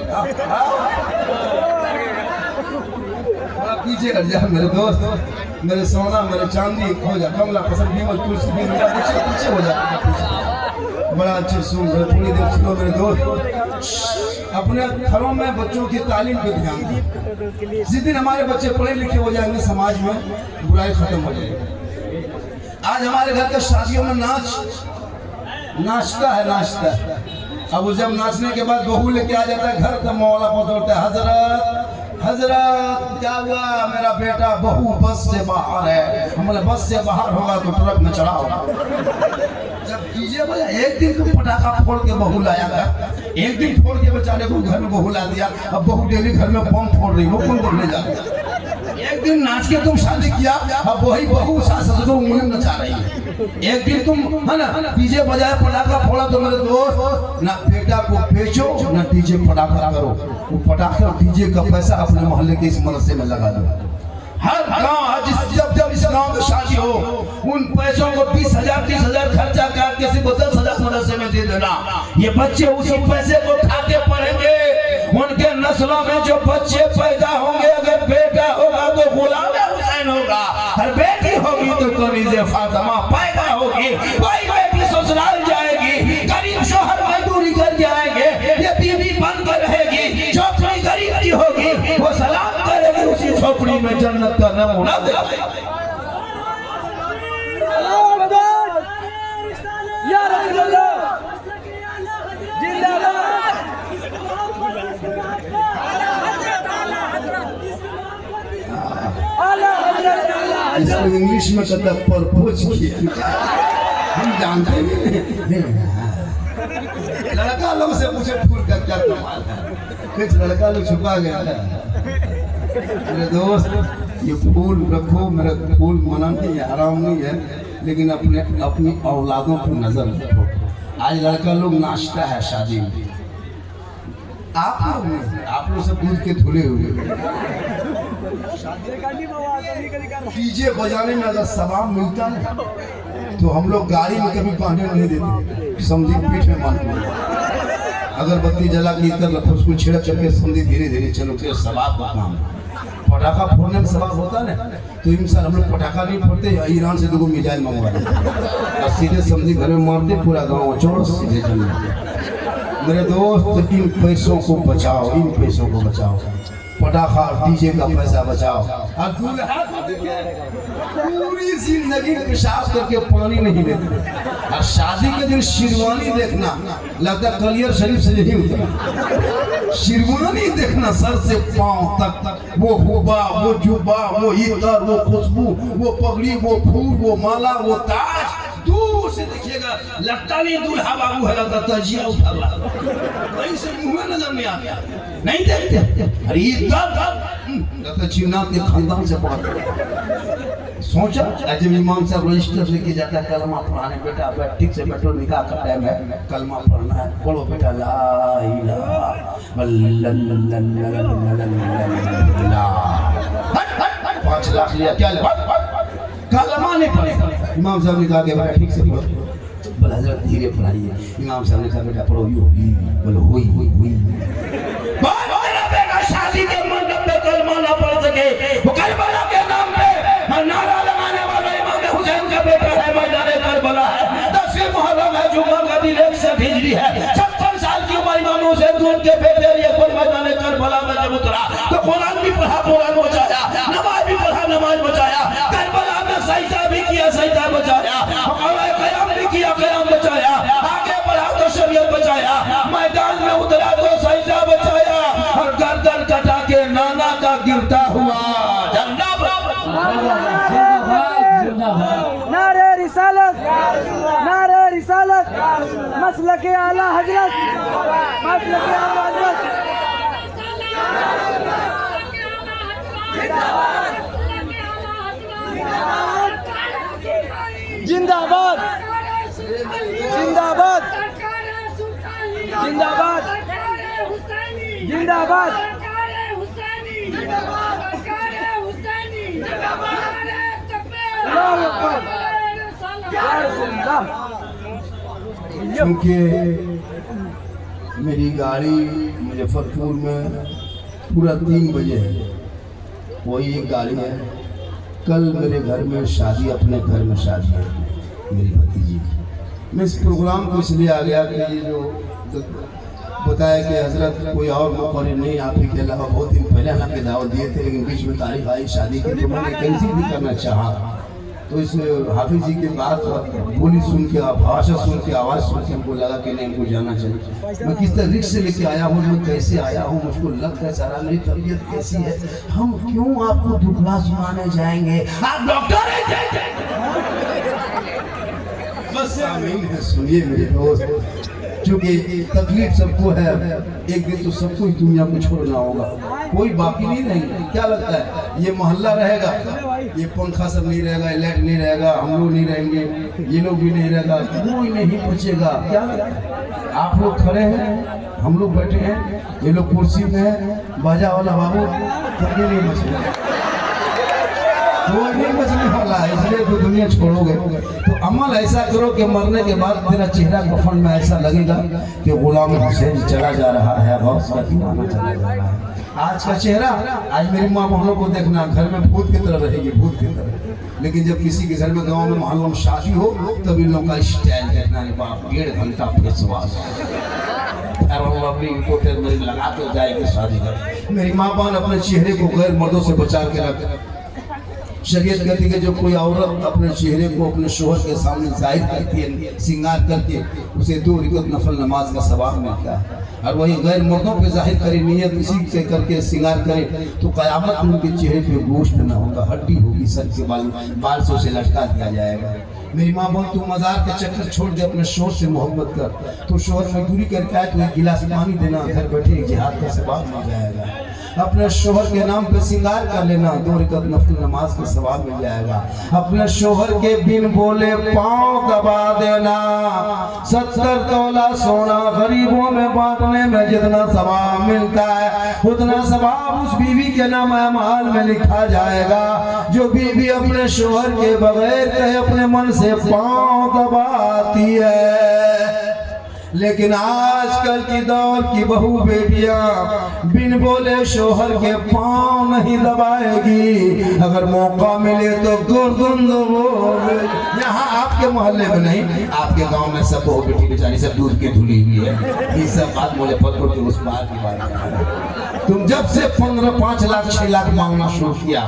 थोड़ा पीछे हट जा मेरे दोस्त, मेरे सोना मेरे चांदी हो जा, कमला पसंद भी पीछे हो जा। बड़ा अच्छे सुन रहे, थोड़ी देर सुनो मेरे दोस्त। अपने घरों में बच्चों की तालीम पे ध्यान दें। जिस दिन हमारे बच्चे पढ़े लिखे हो जाएंगे समाज में बुराई खत्म हो जाएगी। आज हमारे घर के शादियों में नाचता है। अब जब नाचने के बाद बहू लेके आ जाता है घर, तब मौला पकड़ता है, हजरत क्या हुआ, मेरा बेटा बहू बस से बाहर है। हमने बस से बाहर होगा तो ट्रक में चढ़ा होगा। जब डीजे बजा, एक दिन तुम पटाखा फोड़ के बहू लाया था, एक दिन फोड़ के बेचारे को घर में बहू ला दिया, अब बहू डेली घर में बम फोड़ रही, वो कौन देखने जा रहा है। एक दिन नाच के तुम शादी किया, अब वही बहू सास ससुर उंगली नचा रही है। एक दिन तुम है ना डीजे बजाए पटाखा फोड़ा, तो मेरे दोस्त ना बेटा को बेचो ना डीजे पटाखा करो, वो पटाखा डीजे का पैसा अपने मोहल्ले के इस मदरसे में लगा दो। हर गांव जब इस गांव में शादी हो, उन पैसों को 20,000 30,000 खर्चा कर किसी को 10,000 मदरसे में दे देना। ये बच्चे उसी पैसे को खाते पढ़ेंगे, उनके नस्लों में जो बच्चे पैदा होंगे, अगर बेटा होगा तो गुलाम हुसैन होगा, और बेटी होगी तो कनीज़े फातिमा पैदा होगी। वही बेटी ससुराल जाएगी, गरीब शोहर मजदूरी कर जाएंगे, ये बीवी बन कर रहेगी, झोपड़ी गरीब की होगी, वो सलाम करेगी, उसी झोपड़ी में जन्नत का नमूना देगा। इसको इंग्लिश में कहता है परपोज किया, हम जानते नहीं। लड़का लोग से पूछे फूल का क्या कमाल है, कुछ लड़का लोग छुपा गया है। मेरे दोस्त ये फूल रखो, मेरा फूल मना नहीं है, हराम नहीं है, लेकिन अपनी औलादों पर नजर रखो। आज लड़का लोग नाचता है शादी में, आप लोग सब दूध के धुले हुए। डीजे बजाने में अगर सवाब मिलता है तो हम लोग गाड़ी में कभी बांधे नहीं देते, समझी पीठ में बांधते। अगरबत्ती जला के इतर उसको छिड़क करके समझी धीरे धीरे चलो के सवाब का काम। पटाखा फोड़ने में सवाब होता है ना, तो इंसान हम लोग पटाखा नहीं फोड़ते, ईरान से 2 मिसाइल मंगवा लेते और सीधे समझी घर में मारते, पूरा गाँव चोर सीधे चले। मेरे दोस्त इन पैसों को बचाओ, इन पैसों को बचाओ, पटाखा डीजे का पैसा बचाओ। और पूरी जिंदगी पेशाब करके पानी नहीं लेते, और शादी के दिन शेरवानी देखना लगता है कलियर शरीफ से नहीं उतरा। शेरवानी देखना सर से पांव तक, वो हुबा, वो जुबा, वो इतर, वो खुशबू, वो पगड़ी, वो फूल, वो माला, वो ताज, दूर से देखिएगा लगता नहीं दूल्हा बाबू है, लगता तजिया उठा रहा, वहीं से मुंह में नजर नहीं आता, नहीं देखते। अरे लगता चिन्ना के खानदान से पढ़ा। सोचा जब इमाम साहब रजिस्टर लेके जाता है कलमा पढ़ाने, बेटा ठीक से बैठो, निकाह का टाइम है, कलमा पढ़ना है, पढ़ो बेटा ला इलाहा इल्लल्लाह। 5 लाख लिया, क्या कलमा नहीं पढ़े। इमाम साहब ने कहा कि बेटा ठीक से पढ़ो, बोला हजरत धीरे पढ़ाइए। इमाम साहब ने कहा बेटा पढ़ो, यू बोलो हुई हुई हुई। शादी के मंडप में कलमा ना पढ़ सके, वो करबला के नाम पे नारा लगाने वाला इमाम हुसैन का बेटा है, मैदाने करबला है, 10 मुहर्रम है, जुमा का दिन 1 हिजरी है, 56 साल की उम्र इमाम हुसैन को उनके बेटे लिए कोई मैदाने करबला में जब उतरा तो कुरान भी पढ़ा, कुरान बचाया, नमाज भी पढ़ा, नमाज बचाया, करबला में सजदा भी किया, सजदा बचाया, और क़याम भी किया, का गिरता हुआ झंडा। जिंदाबाद जिंदाबाद। नारे रिसालत, नारे रिसालत, मसलके आला हजरत, मसलके आला हजरत। जिंदाबाद जिंदाबाद जिंदाबाद जिंदाबाद। क्योंकि मेरी गाड़ी मुजफ्फरपुर में पूरा 3 बजे है, वही एक गाड़ी है। कल मेरे घर में शादी, अपने घर में शादी है मेरी भतीजी की। मैं इस प्रोग्राम को इसलिए आ गया कि ये जो बताया कि हजरत कोई और मुकर्रर नहीं, आप ही के अलावा बहुत दिन पहले हमें दावत दिए थे, लेकिन बीच में तारीख आई शादी की तो मैंने कैंसिल भी करना चाहा। तो इस हाफिज जी के बाद बोली सुन के, भाषा सुन के, आवाज़ सुन के हमको लगा कि नहीं, हमको जाना चाहिए। मैं किस तरह रिक्स से लेके आया हूँ, मैं कैसे आया हूँ, मुझको लग है सारा, मेरी तबीयत कैसी है, हम क्यों आपको दुखला सुनाने जाएंगे, आप डॉक्टर हैं। बस आमीन है, सुनिए मेरे दोस्त, क्योंकि तकलीफ सबको है, एक दिन तो सबको इस दुनिया को छोड़ना होगा, कोई बाकी नहीं रहेंगे। क्या लगता है ये मोहल्ला रहेगा, ये पंखा सब नहीं रहेगा, लाइट नहीं रहेगा, हम लोग नहीं रहेंगे, ये लोग भी नहीं रहेगा, कोई नहीं बचेगा। क्या लगता है आप लोग खड़े हैं, हम लोग बैठे हैं, ये लोग कुर्सी में है, बाजा वाला बाबू कभी नहीं बचेगा, वो नहीं बचने वाला है, इसलिए तो दुनिया छोड़ोगे। तो अमल ऐसा करो कि मरने के बाद तेरा चेहरा कफन में ऐसा लगेगा कि गुलाम हुसैन चला जा रहा है, गौस का दीवाना चला जा रहा है। आज का चेहरा, आज मेरी माँ बहनों को देखना, घर में भूत की तरह रहेगी, भूत की तरह। लेकिन जब किसी के घर में, गाँव में, मोहल्लों में शादी हो, तब इन लोगों का स्टाइल देखना है, बाप 1.5 घंटा फेस वॉश लगा के जाएगी शादी कर। मेरी माँ बहन अपने चेहरे को गैर मर्दों से बचा के रख। शरीयत कहती है जो कोई औरत अपने चेहरे को अपने शोहर के सामने जाहिर करती है, श्रृंगार करके, उसे 2 रकात नफल नमाज का सवाब मिलता है। और वही गैर मर्दों पे जाहिर करे, नियत इसी के करके श्रृंगार करे, तो क़यामत में उनके चेहरे पे गोश्त न होगा, हड्डी होगी, सर के बाल से उसे लटका दिया जाएगा। मेरी माँ बोल, तू मज़ार के चक्कर छोड़ दे, अपने शोहर से मोहब्बत कर। तो शोहर मजदूरी करके आए तो 1 गिलास पानी देना, घर बैठे जिहाद का सवाब मिल जाएगा। अपने शोहर के नाम पे श्रृंगार कर लेना, 2 रकात नफल नमाज का सवाब मिल जाएगा। अपने शोहर के बिन बोले पाँव दबा देना, 70 तोला सोना गरीबों में बांटने में जितना सवाब मिलता है, उतना सवाब उस बीवी के नाम अमाल में लिखा जाएगा जो बीवी अपने शोहर के बगैर कहे अपने मन से पाँव दबाती है। लेकिन आजकल की दौर की बहू बेटियां बिन बोले शोहर के पाँव नहीं दबाएगी, अगर मौका मिले तो गर्दन दबाओगे। यहाँ आपके मोहल्ले में नहीं, आपके गांव में सब बहू बेटी बेचारी सब दूध की धुली हुई है। ये सब बात मुजफ्फरपुर के उस पार की बात है। तुम जब से 15, 5 लाख 6 लाख मांगना शुरू किया,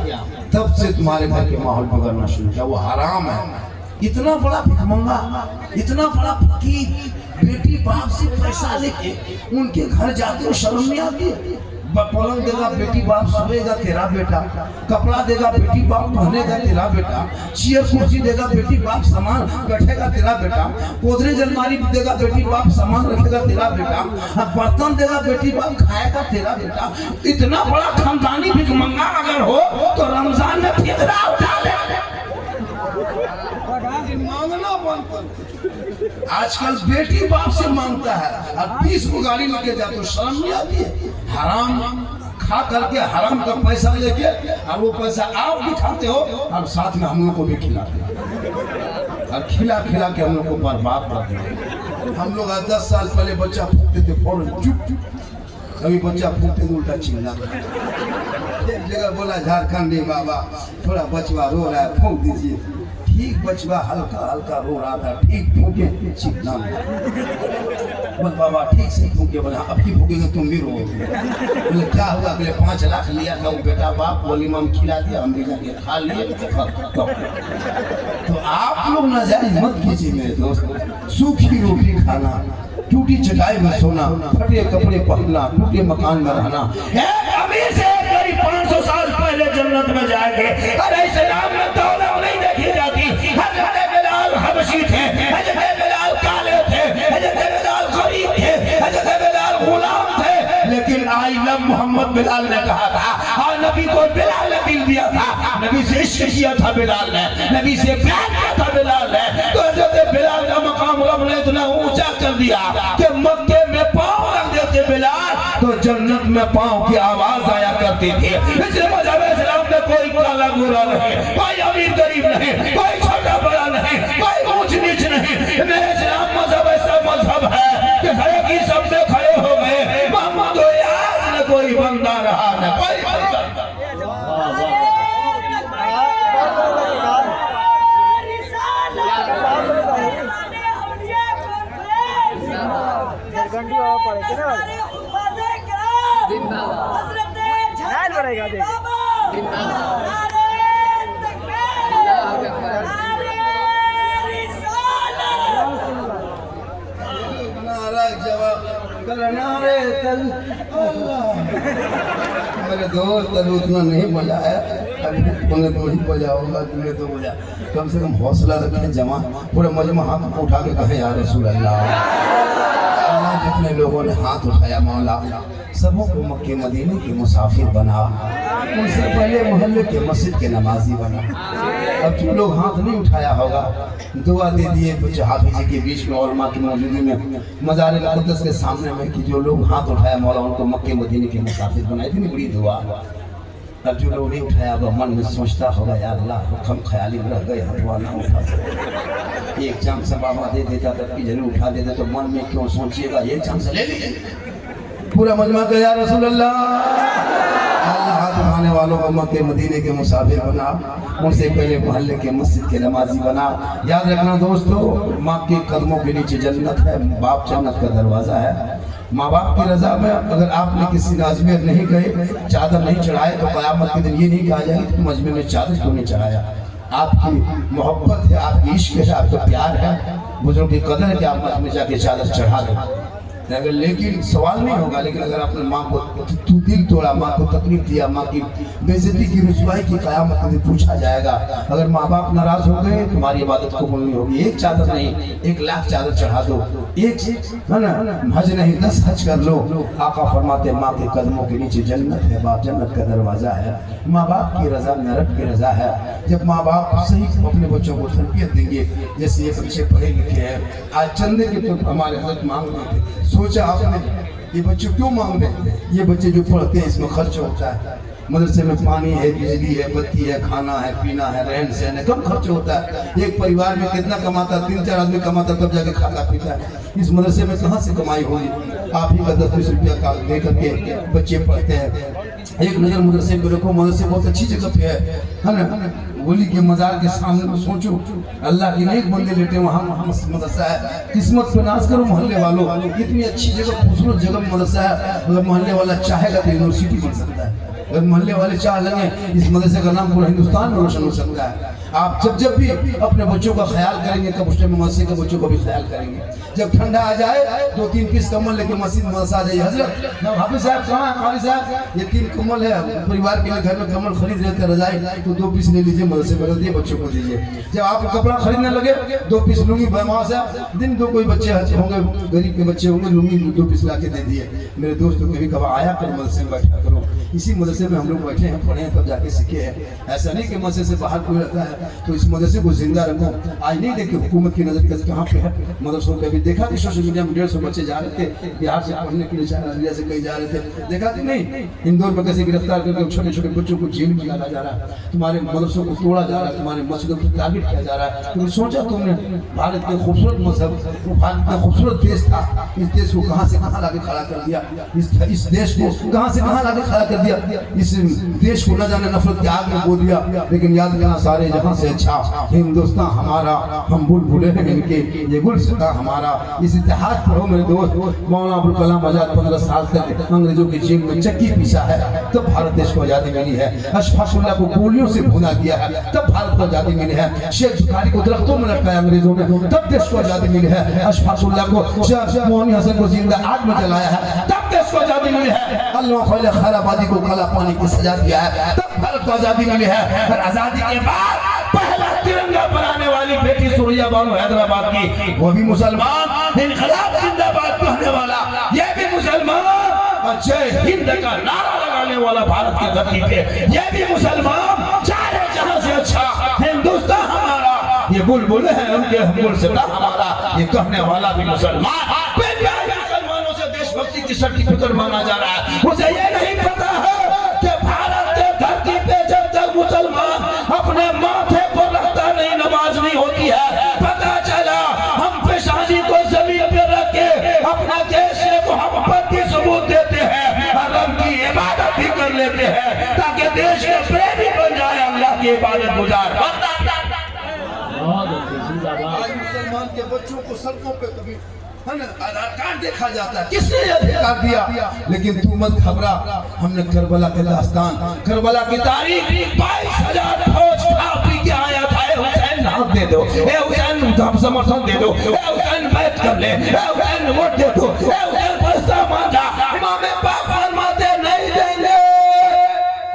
तब से तुम्हारे घर के माहौल बिगड़ना शुरू किया। वो हराम है। इतना बड़ा भिखमंगा, इतना बड़ा फकीर, बेटी बाप से पैसा लेके उनके घर जाते हो, शर्म नहीं आती? पलंग देगा बेटी बाप, सोएगा तेरा बेटा, कपड़ा देगा बेटी बाप, पहनेगा तेरा बेटा, चेयर कुर्सी देगा बेटी बाप, सामान बैठेगा तेरा बेटा, गोदरेज अलमारी देगा बेटी बाप, सामान रखेगा तेरा बेटा, बर्तन देगा बेटी बाप, खाएगा तेरा बेटा। इतना बड़ा खानदानी भिखमंगा अगर हो तो रमजान में फितरा उठा ले। मांगना बंद कर। आजकल बेटी बाप से मांगता है और 20 को गाड़ी लेके जाते हो, शर्म नहीं आती है? हराम खा करके हराम का पैसा लेके, और वो पैसा आप भी खाते हो और साथ में हम लोग को भी खिलाते हो, और खिला खिला के हम लोग को बर्बाद करते हो। हम लोग 10 साल पहले बच्चा फूकते थे, फौरन चुप, कभी बच्चा फूकते थे उल्टा चिल्ला, एक जगह बोला झारखंडी बाबा थोड़ा बचवा रो रहा है, फूक दीजिए। ठीक बचवा हल्का हल्का रो रहा था, ठीक फूके, चिल्ला बोल बाबा ठीक से फूके। बोला अब की फूकेंगे तुम भी रोगे। बोले क्या हुआ? बोले 5 लाख लिया था वो बेटा बाप, वलीमा में खिला दिया, हम भी जाके खा लिए। तो आप लोग नाजायज मत कीजिए मेरे दोस्त। सूखी रोटी खाना, टूटी चटाई में सोना, फटे कपड़े पहनना, टूटे मकान में रहना, अमीर से 500 थे। अरे इस्लाम में दौलत नहीं देखी जाती। हजरत बिलाल हबशी थे, हजरत बिलाल काले थे, हजरत बिलाल गरीब थे, हजरत बिलाल गुलाम थे, लेकिन आई लव मोहम्मद बिलाल ने कहा था और नबी को बिलाल ने दिल दिया था, नबी से इश्क किया था बिलाल ने, नबी से प्यार किया था बिलाल ने। तो हजरत बिलाल का मकाम रब ने इतना ऊंचा कर दिया कि मक्के में पांव रख देते बिलाल तो जन्नत में पांव की आवाज आया करती थी। इसलिए मजहब इस्लाम में कोई काला गोरा नहीं, कोई अमीर गरीब नहीं, कोई छोटा बड़ा नहीं, कोई ऊंच नीच नहीं। मेरे इस्लाम मजहब ऐसा मजहब है कि खड़े की सब में खड़े हो गए। मोहम्मद याद न कोई बंदा रहा न कोई बंदा। घंटी बाबा पड़े ध्यान बढ़ेगा देख मेरे दोस्त अभी उतना नहीं बजा है, अभी तूने तो ही बजा होगा, तूने तो बजा। कम से कम हौसला रखें जमा, पूरे मजमा हाथ उठा के कहे या रसूल अल्लाह। जितने लोगों ने हाथ उठाया मौला सबों को मक्के मदीने के मुसाफिर बना, उनसे पहले मोहल्ले के मस्जिद के नमाजी बना। अब जो लोग हाथ नहीं उठाया होगा दुआ दे दिए कुछ हाफिज के बीच में और माँ की मौजूदगी में मज़ार मुक़द्दस के सामने में कि जो लोग हाथ उठाया मौला उनको मक्के मदीने के मुसाफिर बनाए। इतनी बड़ी दुआ। अब जो लोग नहीं उठाया होगा मन में सोचता होगा यार अल्लाह हम ख्याली में रह गए, हथवा ना उठा एक चांद से बाबा दे देता तब की जरूर उठा देते तो मन में क्यों सोचिएगा एक चांद से ले लीजिए। पूरा मजमा का या रसूल अल्लाह। अल्लाह हाथ उठाने वालों को मक्के मदीने के मुसाफिर बना, उनसे पहले मोहल्ले के मस्जिद के नमाजी बना। याद रखना दोस्तों माँ के कदमों के नीचे जन्नत है, बाप जन्नत का दरवाजा है। माँ बाप की रजा में अगर आपने किसी ने अजमेर नहीं गए चादर नहीं चढ़ाए तो क़यामत के दिन ये नहीं कहा जाएगा तुम अजमेर में चादर क्यों नहीं चढ़ाया। आपकी मोहब्बत है, आपकी इश्क है, आपका प्यार है, बुजुर्ग की कदर है कि आप में जाके चादर चढ़ा दें। अगर लेकिन सवाल नहीं होगा, लेकिन अगर आपने माँ को तू दिल तोड़ा, माँ को तकलीफ दिया, माँ की बेइज्जती की रुसवाई की क़यामत में पूछा जाएगा। अगर माँ बाप नाराज हो गए तुम्हारी इबादत कबूल नहीं होगी। एक चादर नहीं 1,00,000 चादर चढ़ा दो, एक है ना हज नहीं 10 हज कर लो। आका फरमाते माँ के कदमों के नीचे जन्नत है, बाप जन्नत का दरवाजा है। माँ बाप की रजा नरक की रजा है। जब माँ बाप सही अपने बच्चों को तरबियत देंगे, जैसे ये बच्चे पढ़े लिखे हैं आज चंदे के तो हमारे हजरत मांग रहे थे, सोचा आपने ये बच्चे क्यों मांग रहे हैं? ये बच्चे जो पढ़ते हैं इसमें खर्च होता है, मदरसे में पानी है, बिजली है, बत्ती है, खाना है, पीना है, रहन सहन है, कम खर्च होता है। एक परिवार में कितना कमाता, 3-4 आदमी कमाता तब जाके खाता पीता है। इस मदरसे में कहाँ से कमाई होगी? आप ही का 10-20 रुपया का दे करके बच्चे पढ़ते हैं। एक नजर मदरसे पे रखो, मदरसे बहुत अच्छी जगह पे है ना। वली के मज़ार के सामने सोचो अल्लाह के नेक बंदे लेटे वहाँ मदरसा है। किस्मत पे नाज करो मोहल्ले वालों, इतनी अच्छी जगह खूबसूरत जगह मदरसा है। अगर मोहल्ले वाला चाहेगा तो यूनिवर्सिटी बन सकता है। अगर मोहल्ले वाले चाह लगे इस मदरसे का नाम पूरा हिंदुस्तान में रोशन हो सकता है। आप जब भी अपने बच्चों का ख्याल करेंगे तब उस टाइम मदरसे के बच्चों का भी ख्याल करेंगे। जब ठंडा आ जाए 2-3 पीस कम्बल लेके मस्जिद मदरसा आ जाइए। हजरत हाफिज साहब कहाँ है? हाफिज साहब ये 3 कम्बल है, परिवार के लिए घर में कम्बल खरीद रहे थे रजाई तो 2 पीस ले लीजिए, मदरसे में दिए बच्चों को दीजिए। जब आप कपड़ा खरीदने लगे 2 पीस लूंगी वहाँ से दिन दो कोई बच्चे होंगे गरीब के बच्चे होंगे लूंगी 2 पीस ला के दे दिए। मेरे दोस्तों कभी कभार आया कर मदरसे में बैठा करो। इसी मदरसे में हम लोग बैठे हैं, पढ़े हैं, तब जाके सीखे हैं। ऐसा नहीं कि मदरसे से बाहर कोई रहता है तो इस मदरसे को जिंदा रखो। आज नहीं देखिए हुकूमत की नजर कहाँ पे है मदरसों पे। अभी देखा कि सोशल मीडिया में 150 बच्चे जा रहे थे बिहार से पढ़ने के लिए, इंडिया से कहीं जा रहे थे, देखा कि नहीं? इंदौर में कैसे गिरफ्तार करके छोटे छोटे बच्चों को जेल में डाला जा रहा है, तुम्हारे मदरसों को तोड़ा जा रहा है, तुम्हारे मस्जिदों को टारगेट किया जा रहा है। तुमने सोचा तुमने भारत के खूबसूरत मजहब, भारत का खूबसूरत देश था, इस देश को कहाँ से कहाँ लाके खड़ा कर दिया, इस देश को कहाँ से कहाँ लाके खड़ा कर दिया। इस देश को न जाने नफरत की आग में बो दिया। लेकिन याद रखना सारे जहाँ से अच्छा हिंदुस्तान हमारा, हम बुलबुले हैं इनके, ये गुलसिता हमारा। इस इतिहास पढ़ो मेरे दोस्त। मौलाना अबुल कलाम आजाद 15 साल तक अंग्रेजों की जेल में चक्की पीसा है तब भारत देश को आज़ादी मिली है। अशफाकुल्लाह को गोलियों से भुना किया है तब भारत को आज़ादी मिली है। शेख जुकारी को दरख्तों में लटकाया अंग्रेजों ने तब देश को आज़ादी मिली है। अशफाकुल्लाह को मोहन हसन को जिंदा आग में जलाया है तब भारत देश को आजादी मिली है, अल्लाह खोले खैराबादी को काला पानी की सजा दिया है, तब भारत को आजादी मिली है। और आजादी के बाद पहला तिरंगा बनाने वाली बेटी सुरैया बानो हैदराबाद की, वो भी मुसलमान, इनकलाब जिंदाबाद कहने वाला ये भी मुसलमान, और जय हिंद का नारा लगाने वाला भारत की धरती पे ये भी मुसलमान। चाहे जहां से अच्छा हिंदुस्तान हमारा, ये बुलबुल है उनके मुर्शिदा हमारा, ये कहने वाला भी मुसलमान। मुसलमानों से देशभक्ति की सर्टिफिकेट मांगा जा रहा है। मुझे ये नहीं पता है कि भारत के धरती पे जब तक मुसलमान अपने माथे पर रखता नहीं, नमाज नहीं होती है। पता चला हम पेशानी को जमीन पे रख के अपना देश से मोहब्बत की सबूत देते हैं और रब की इबादत भी कर लेते हैं, ताकि देश के प्रेमी बन जाए, अल्लाह की इबादत गुजार। मुसलमान के बच्चों को सड़कों पे कभी आधार कार्ड देखा जाता है, किसने ये अधिकार दिया? लेकिन तू मत घबरा, हमने करबला के दास्तान, करबला की तारीख, 22,000 फौज खा पी के आया था। हुसैन हाथ दे दो, ए हुसैन हम समर्थन दे दो, ए हुसैन बैठ कर ले, ए हुसैन वोट दे दो, ए हुसैन फैसला मांगा। इमाम पाक फरमाते नहीं देंगे।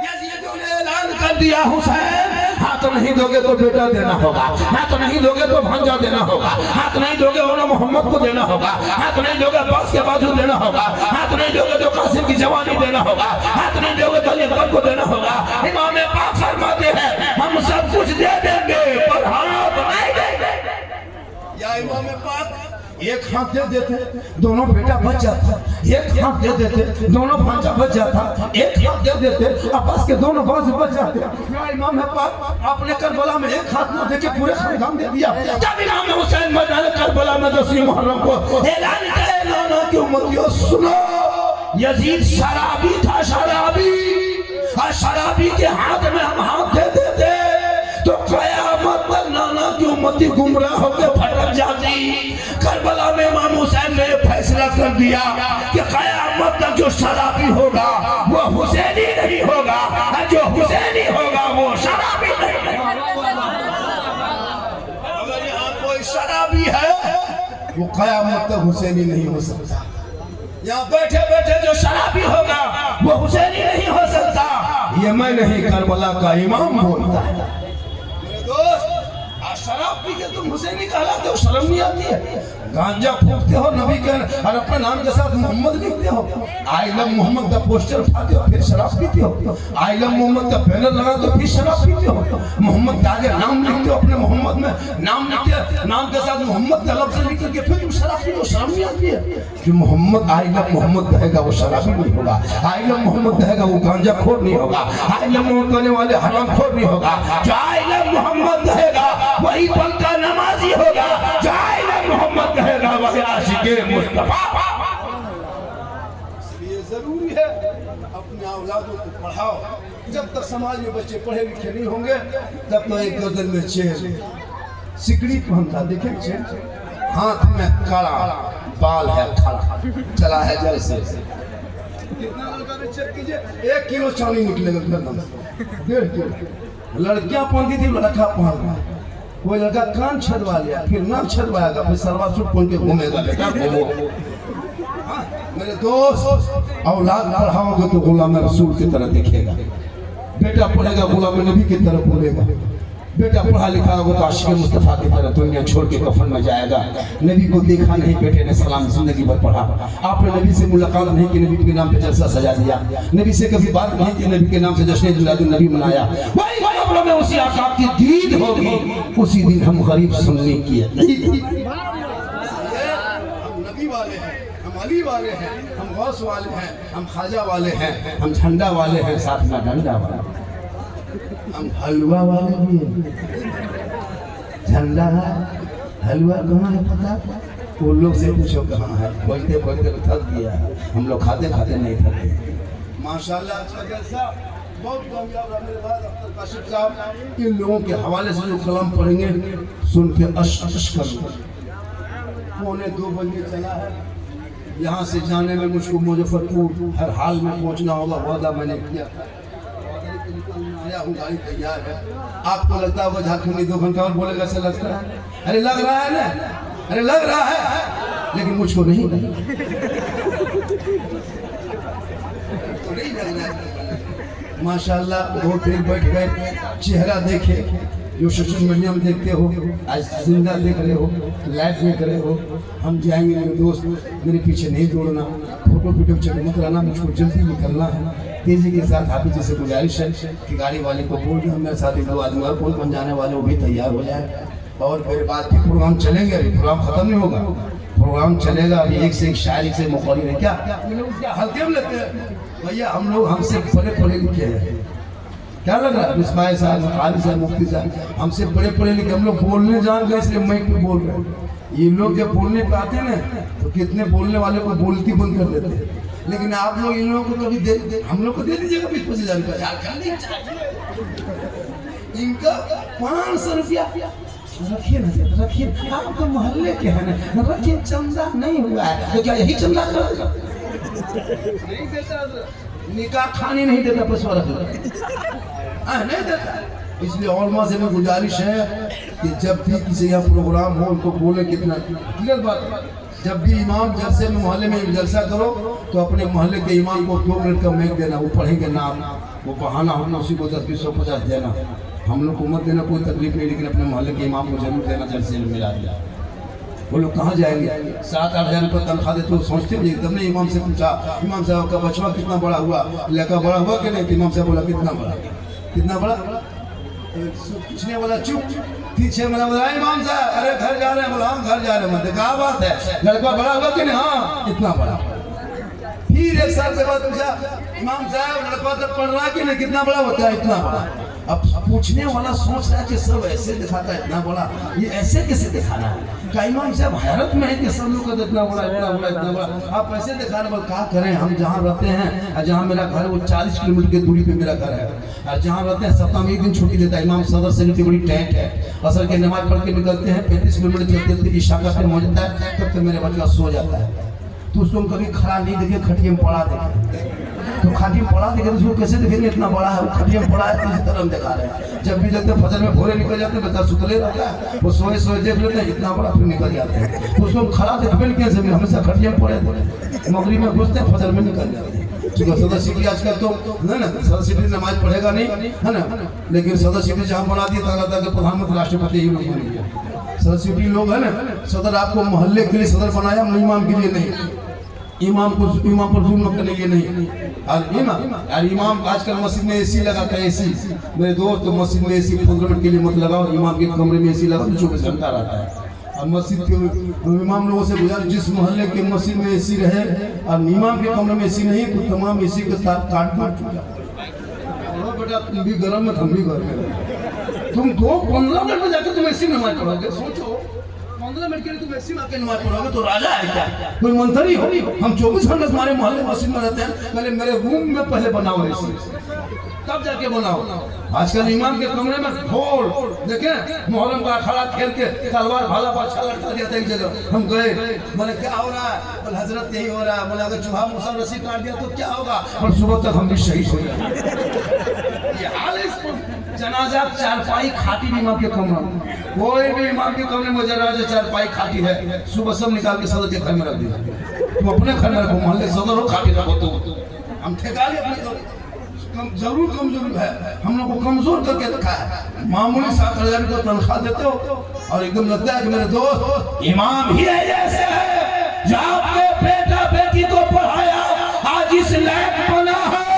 यजीदों ने ऐलान कर दिया, हुसैन हाथ नहीं दोगे तो बेटा देना होगा, हाथ नहीं दोगे तो भांजा देना होगा, हाथ नहीं दोगे उन्हें मोहम्मद को देना होगा, हाथ नहीं दोगे अब्बास के बाजू देना होगा, हाथ नहीं दोगे तो कासिम की जवानी देना होगा, हाथ नहीं दोगे तो अली अकबर को देना होगा। इमाम पाक फरमाते हैं हम सब कुछ दे देंगे पर हाथ नहीं देंगे। या इमाम पाक एक हाथ दे देते दोनों बेटा बच जाता, एक हाथ दे देते दोनों भांजा बच जाता, एक हाथ दे देते अब्बास के दोनों बाजू बच जाते। इमाम पाक आपने करबला में एक हाथ न देके पूरे खानदान दे दिया। जब इमाम हुसैन मैदान करबला में 10वीं मुहर्रम को ऐलान किया, नाना की उम्मतियों सुनो, यजीद शराबी था, शराबी, और शराबी के हाथ में हम हाथ दे देते तो कयामत तक नाना की उम्मती गुमराह होकर भटक जाती। करबला में इमाम हुसैन ने फैसला कर दिया कि कयामत तक जो शराबी होगा वो हुसैनी नहीं होगा, जो हुसैनी होगा वो शराबी नहीं होगा। अगर यहाँ कोई शराबी है वो कयामत तक हुसैनी नहीं हो सकता। यहाँ बैठे बैठे जो शराबी होगा वो हुसैनी नहीं हो सकता। ये मैं नहीं, करबला का इमाम बोलता है। शराब पी के तुम हुसैनी कहलाते हो, शर्म नहीं आती है? गांजा फूकते हो नबी के और अपने नाम के साथ मोहम्मद लिखते हो, आई लव मोहम्मद का पोस्टर उठाते हो, फिर शराब पीते हो। आई लव मोहम्मद का बैनर लगा दो, फिर शराब पीते हो। मोहम्मद के आगे नाम लिखते हो, अपने मोहम्मद में नाम लिखते, नाम के साथ मोहम्मद का लफ्ज लिख करके फिर तुम शराब पीते हो। शर्म नहीं आती है? जो मोहम्मद आई लव मोहम्मद कहेगा वो शराबी नहीं होगा, आई लव मोहम्मद कहेगा वो गांजा खोर नहीं होगा, आई लव मोहम्मद कहने वाले हराम खोर नहीं होगा। जो आई लव मोहम्मद कहेगा वही बनका नमाजी होगा, जो आई लव मोहम्मद कहेगा वही आशिके मुस्तफा। इसलिए जरूरी है अपने औलादों को पढ़ाओ। जब तक समाज में बच्चे पढ़े लिखे नहीं होंगे तब तो एक गर्दन में चेन, सिकड़ी पहनता, देखें चेन, हाथ में कड़ा, बाल है खड़ा, चला है जल से। कितना लड़का ने चेक कीजिए, 1 किलो चांदी निकलेगा गर्दन से, 1.5 किलो। लड़कियां पहनती थी, लड़का पहन रहा है। कोई लड़का कान छदवा लिया, फिर नाक छदवाएगा, फिर सलवार सूट पहन के घूमेगा। बेटा घूमो। मेरे दोस्त, औलाद पढ़ाओगे तो गुलाम रसूल की तरह दिखेगा। बेटा पढ़ेगा गुलाम नबी की तरह बोलेगा। बेटा पढ़ा लिखा होगा तो आशिक मुस्तफा की तरह दुनिया छोड़ के कफन में जाएगा। नबी को देखा नहीं, बेटे ने सलाम जिंदगी भर पढ़ा। आपने नबी से मुलाकात नहीं की, नबी के नाम पे जलसा सजा दिया। नबी से कभी बात नहीं की, नबी के नाम से जश्न मिलादुन नबी मनाया। वही कब्र में उसी आका की दीद होगी, उसी दिन हम गरीब सुन्नी किए। हम नबी वाले हैं, हम अली वाले हैं, हम गौस वाले हैं, हम ख्वाजा वाले हैं, हम झंडा वाले हैं, साथ में डंडा वाले, हम हलवा वाले भी हैं। झंडा है, हलवा कहाँ है पता? वो लोग से पूछो कहाँ है। खोजते खोजते थक गया, हम लोग खाते खाते नहीं थके। माशाल्लाह अच्छा जलसा बहुत कामयाब रहा। मेरे बाद अख्तर काशिफ साहब इन लोगों के हवाले से जो कलम पढ़ेंगे सुन के अश करूँगा। 1:45 बजे चला है। यहाँ से जाने में मुझको मुजफ्फरपुर हर हाल में पहुँचना होगा, वादा मैंने किया। आया हूँ, गाड़ी तैयार है। आपको लगता होगा झारखंडी 2 घंटा और बोलेगा, ऐसा लगता है? अरे लग रहा है ना, अरे लग रहा है, लेकिन मुझको नहीं। माशाल्लाह बहुत देर बैठ गए, चेहरा देखे जो सोशल मीडिया में देखते हो, आज जिंदा देख रहे हो, लाइव देख रहे हो। हम जाएंगे मेरे दोस्त, मेरे पीछे नहीं दौड़ना, फोटो वीडियो चेक मत कराना, मुझको जल्दी निकलना है। तेजी के साथ हाफिज जी से गुजारिश है कि गाड़ी वाले को बोल दें मेरे साथ 2 आदमी और कौन कौन जाने वाले वो भी तैयार हो जाए, और फिर बाद के प्रोग्राम चलेंगे। अभी प्रोग्राम खत्म नहीं होगा, प्रोग्राम चलेगा। अभी एक से एक शायर, एक से मुखौरी है। क्या हल्के में लेते हैं भैया, हम लोग हमसे बड़े पढ़े लिखे हैं। क्या लग रहा है मिसबाह साहब, खालिद साहब, मुफ्ती साहब हमसे बड़े पढ़े लिखे, हम लोग बोलने जान गए इसलिए माइक पे बोल रहे हैं। ये लोग जब बोलने पे आते हैं ना तो कितने बोलने वाले को बोलती बंद कर देते हैं। लेकिन आप लोग इन लोगों को कभी दे हम लोग को दे दीजिएगा 20-25 हज़ार रुपया, इनका 500 रुपया रखिए ना, रखिए। आपको मोहल्ले के है ना, रखिए, चंदा नहीं हुआ है तो क्या यही चंदा करेगा? नहीं देता, निकाह खानी नहीं देता, पसवा रख नहीं देता। इसलिए औलमा से मैं गुजारिश है कि जब भी किसी यहाँ प्रोग्राम हो उनको बोले कितना क्लियर बात है। जब भी इमाम जलसे में मोहल्ले में जलसा करो तो अपने मोहल्ले के इमाम को 2 मिनट का मैक देना, वो पढ़ेंगे नाम, वो बहाना होना, उसी को 10, 20, 50 देना। हम लोग को मत देना, कोई तकलीफ नहीं, लेकिन अपने मोहल्ले के इमाम को जरूर देना जलसे में मिला दिया। वो लोग कहाँ जाएंगे? 7-8 हज़ार रुपये तनख्वाह देते तो सोचते हो एकदम नहीं। इमाम से पूछा, इमाम साहब का बचवा कितना बड़ा हुआ, लड़का बड़ा हुआ कि नहीं? इमाम साहब बोला कितना बड़ा, कितना बड़ा? पूछने वाला चुप, पीछे मैंने बोला इमाम साहब अरे घर जा रहे हैं, बोला हम घर जा रहे हैं। क्या बात है, लड़का बड़ा हुआ कि नहीं? हाँ, इतना बड़ा। फिर 1 साल के बाद पूछा इमाम साहब लड़का तक पढ़ रहा कि नहीं, कितना बड़ा होता है? इतना बड़ा। अब पूछने वाला सोच रहा है कि सब ऐसे दिखाता है इतना बड़ा, ये ऐसे कैसे दिखाना है? क्या इमाम साहब हैरत में है कि सब लोग का इतना बड़ा, इतना बड़ा, इतना बड़ा, आप ऐसे दिखा रहे? बोल क्या करें, हम जहाँ रहते हैं और जहाँ मेरा घर है वो 40 किलोमीटर की दूरी पे मेरा घर है, और जहाँ रहते हैं सप्ताह में 1 दिन छुट्टी देता है। इमाम सदर से की बड़ी टेंट है, असर के नमाज पढ़ के निकलते हैं, 35 किलोमीटर चलते चलते ईशा का टाइम हो जाता है, तब तक मेरे बच्चा सो जाता है। तो उसको हम कभी खड़ा नहीं देखे, खटिए में पड़ा देखे, तो खाटी में पड़ा देखे तो उसको कैसे देखेंगे? इतना बड़ा है, वो खटिए में पड़ा है, तो इस तरह हम दिखा रहे हैं। जब भी देखते फजर में भोरे निकल जाते हैं, बच्चा सुतले रहता है, वो सोए सोए देख लेते हैं इतना बड़ा, फिर निकल जाते हैं। तो उसको हम खड़ा देखबे कैसे? हमेशा खटिए में पड़े थे, मगरिब में घुसते हैं, फजर में निकल जाते हैं। सदर सिटी आजकल तो है ना, सदर सिटी नमाज पढ़ेगा नहीं है ना, लेकिन सदर सिटी जहाँ बना दिया था कि प्रधानमंत्री राष्ट्रपति ही लोग बन गया। सदर सिटी लोग है ना, सदर आपको मोहल्ले के लिए सदर बनाया, इमाम के लिए नहीं। इमाम पर जुल्म करने के लिए नहीं। और इमाम आजकल मस्जिद में एसी लगाता है, एसी। मेरे दोस्त तो मस्जिद में एसी 15 मिनट के लिए मत लगाओ, इमाम के कमरे में एसी लगाओ, 24 घंटा रहता है। और मस्जिद के इमाम लोगों से गुजारिश, जिस मोहल्ले के मस्जिद में एसी रहे और इमाम के कमरे में एसी नहीं तो तमाम एसी के तार काट बेटा, तुम भी गर्म में, हम भी गर्म में। तुम 15 मिनट में जाकर तुम एसी में नमाज पढ़ोगे, सोचो 15 मिनट के लिए तुम एसी में आके नमाज पढ़ोगे तो राजा है क्या? कोई मंत्री हो? हम 24 घंटे तुम्हारे मोहल्ले मस्जिद में रहते हैं, पहले मेरे रूम में पहले बनाओ एसी, तब जाके बनाओ। आजकल इमाम के कमरे में ढोल देखें, मुहर्रम का अखाड़ा खेल के तलवार भाला बादशाह लड़का दिया था एक जगह। हम गए, बोले क्या हो रहा है? बोले हजरत यही हो रहा है। बोले अगर चूहा मूसा रस्सी काट दिया तो क्या होगा? और सुबह तक हम भी शहीद हो जाए। ये हाल है। जनाजा चारपाई खाटी इमाम के कमरा में, कोई भी इमाम के कमरे में जनाजा चारपाई खाटी है, सुबह सब निकाल के सदर के घर में रख दिया। तुम अपने घर में रखो, मोहल्ले सदर हो, खाटी रखो। तुम हम ठेका ले अपने जरूर कमजोर है, हम लोग को कमजोर करके रखा है। मामूली 7,000 को तनख्वाह देते हो और एकदम लगता है कि मेरे दोस्त इमाम ही ऐसे है जो आपके बेटा बेटी को पढ़ाया, आज इस लायक बना है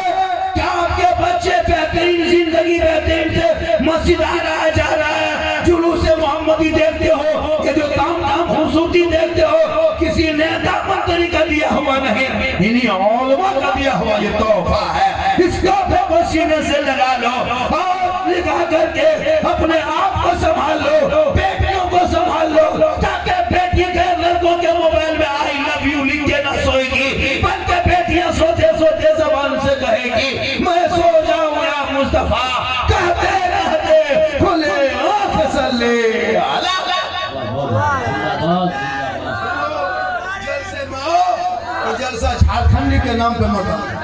कि आपके बच्चे बेहतरीन जिंदगी बेहतरीन से मस्जिद आ रहा है, जा रहा है, जुलूस मोहम्मदी देखते हो, ये जो ताम खूबसूरती देखते हो, किसी नेता मंत्री का दिया हुआ नहीं, इन्हीं औलमा का दिया हुआ ये तोहफा है। इस तोहफे को सीने से लगा लो और निगाह करके अपने आप को संभाल लो, बेटियों को संभाल लो, ताकि बेटी के लड़कों के मोबाइल में आई लव यू लिख के ना सोएगी, बल्कि बेटियां सोते सोते जबान से कहेगी मैं सो जाऊं या मुस्तफा, कहते रहते खुले आंख सल्ले अला। जलसे में आओ, जलसा झारखंडी के नाम पे मत आओ।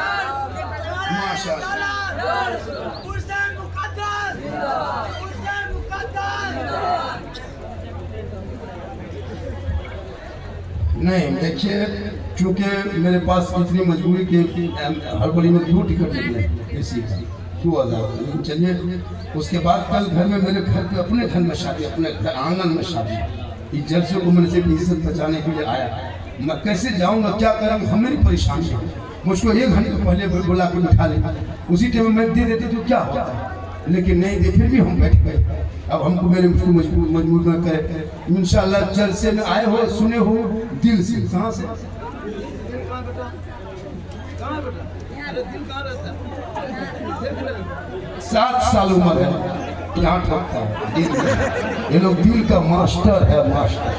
नहीं देखिए, चूंकि मेरे पास इतनी मजबूरी की हड़बड़ी में 2 टिकट निकले एसी का, 2000 लेकिन चलिए उसके बाद कल घर में मेरे घर पे अपने घर में शादी, अपने घर आंगन में शादी। इस जलसे को मैंने सिर्फ इज्जत बचाने के लिए आया। मैं कैसे जाऊंगा, क्या करूँगा, हम मेरी परेशानी है। मुझको 1 घंटे पहले बुला के बिठा ले, उसी टाइम मैं दे देते तो क्या होता, लेकिन नहीं दे, फिर भी हम बैठ गए। अब हमको मेरे उसको मजबूर न करे। इंशाल्लाह जलसे में आए हो, सुने हो दिल से। कहाँ से? 7 साल उम्र है, यहाँ ठोकता है दिल में। ये लोग दिल का मास्टर है, मास्टर।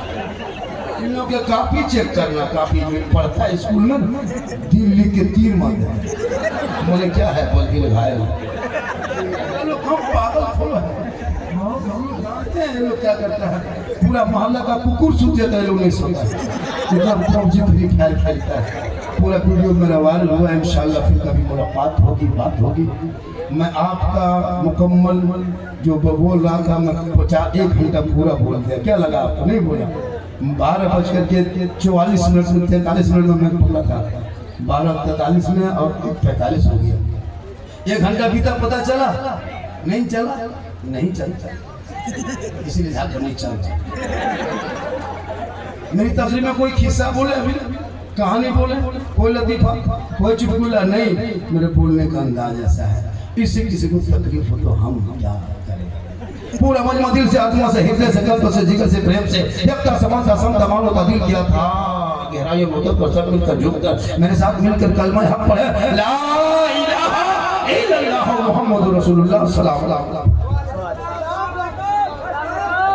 इन लोग के कापी चेक करना, कापी में पढ़ता है स्कूल में, दिल लिख के तीर मार दे। बोले क्या है, बोल दिल भाई लोग हम पागल थोड़ा है। जानते हैं लोग क्या करता है, पूरा मोहल्ला का कुकुर सूख जाता है, लोग नहीं सोता कितना पबजी फ्री फायर खेलता है। पूरा वीडियो मेरा वायरल हुआ। इंशाल्लाह फिर कभी मुलाकात होगी, बात होगी। मैं आपका मुकम्मल जो बोल रहा था, मैं 1 घंटा पूरा बोल दिया। क्या लगा आपको? नहीं बोला। 12:44 मिनट में 43 मिनट में मैं बोला था, 12:43 में और 45 हो गया। 1 घंटा बीता, पता चला? नहीं चला, नहीं चलता, इसीलिए झारखंड नहीं चलता। मेरी तकरीर में कोई किस्सा बोले, अभी कहानी बोले, कोई लतीफा, कोई चुटकुला नहीं। मेरे बोलने का अंदाज ऐसा है, इससे किसी को तकलीफ हो तो हम क्या करें। पूरा मजमा दिल से, आत्मा से, हृदय से, कल्प से, जिगर से, प्रेम से, जब तक समानता समता मानो का दिल किया था गहराई मोहब्बत पर सब मिलकर झुककर मेरे साथ मिलकर कलमा हक पढ़े, ला इलाहा इल्लल्लाह मुहम्मदुर रसूलुल्लाह सल्लल्लाहु अलैहि वसल्लम।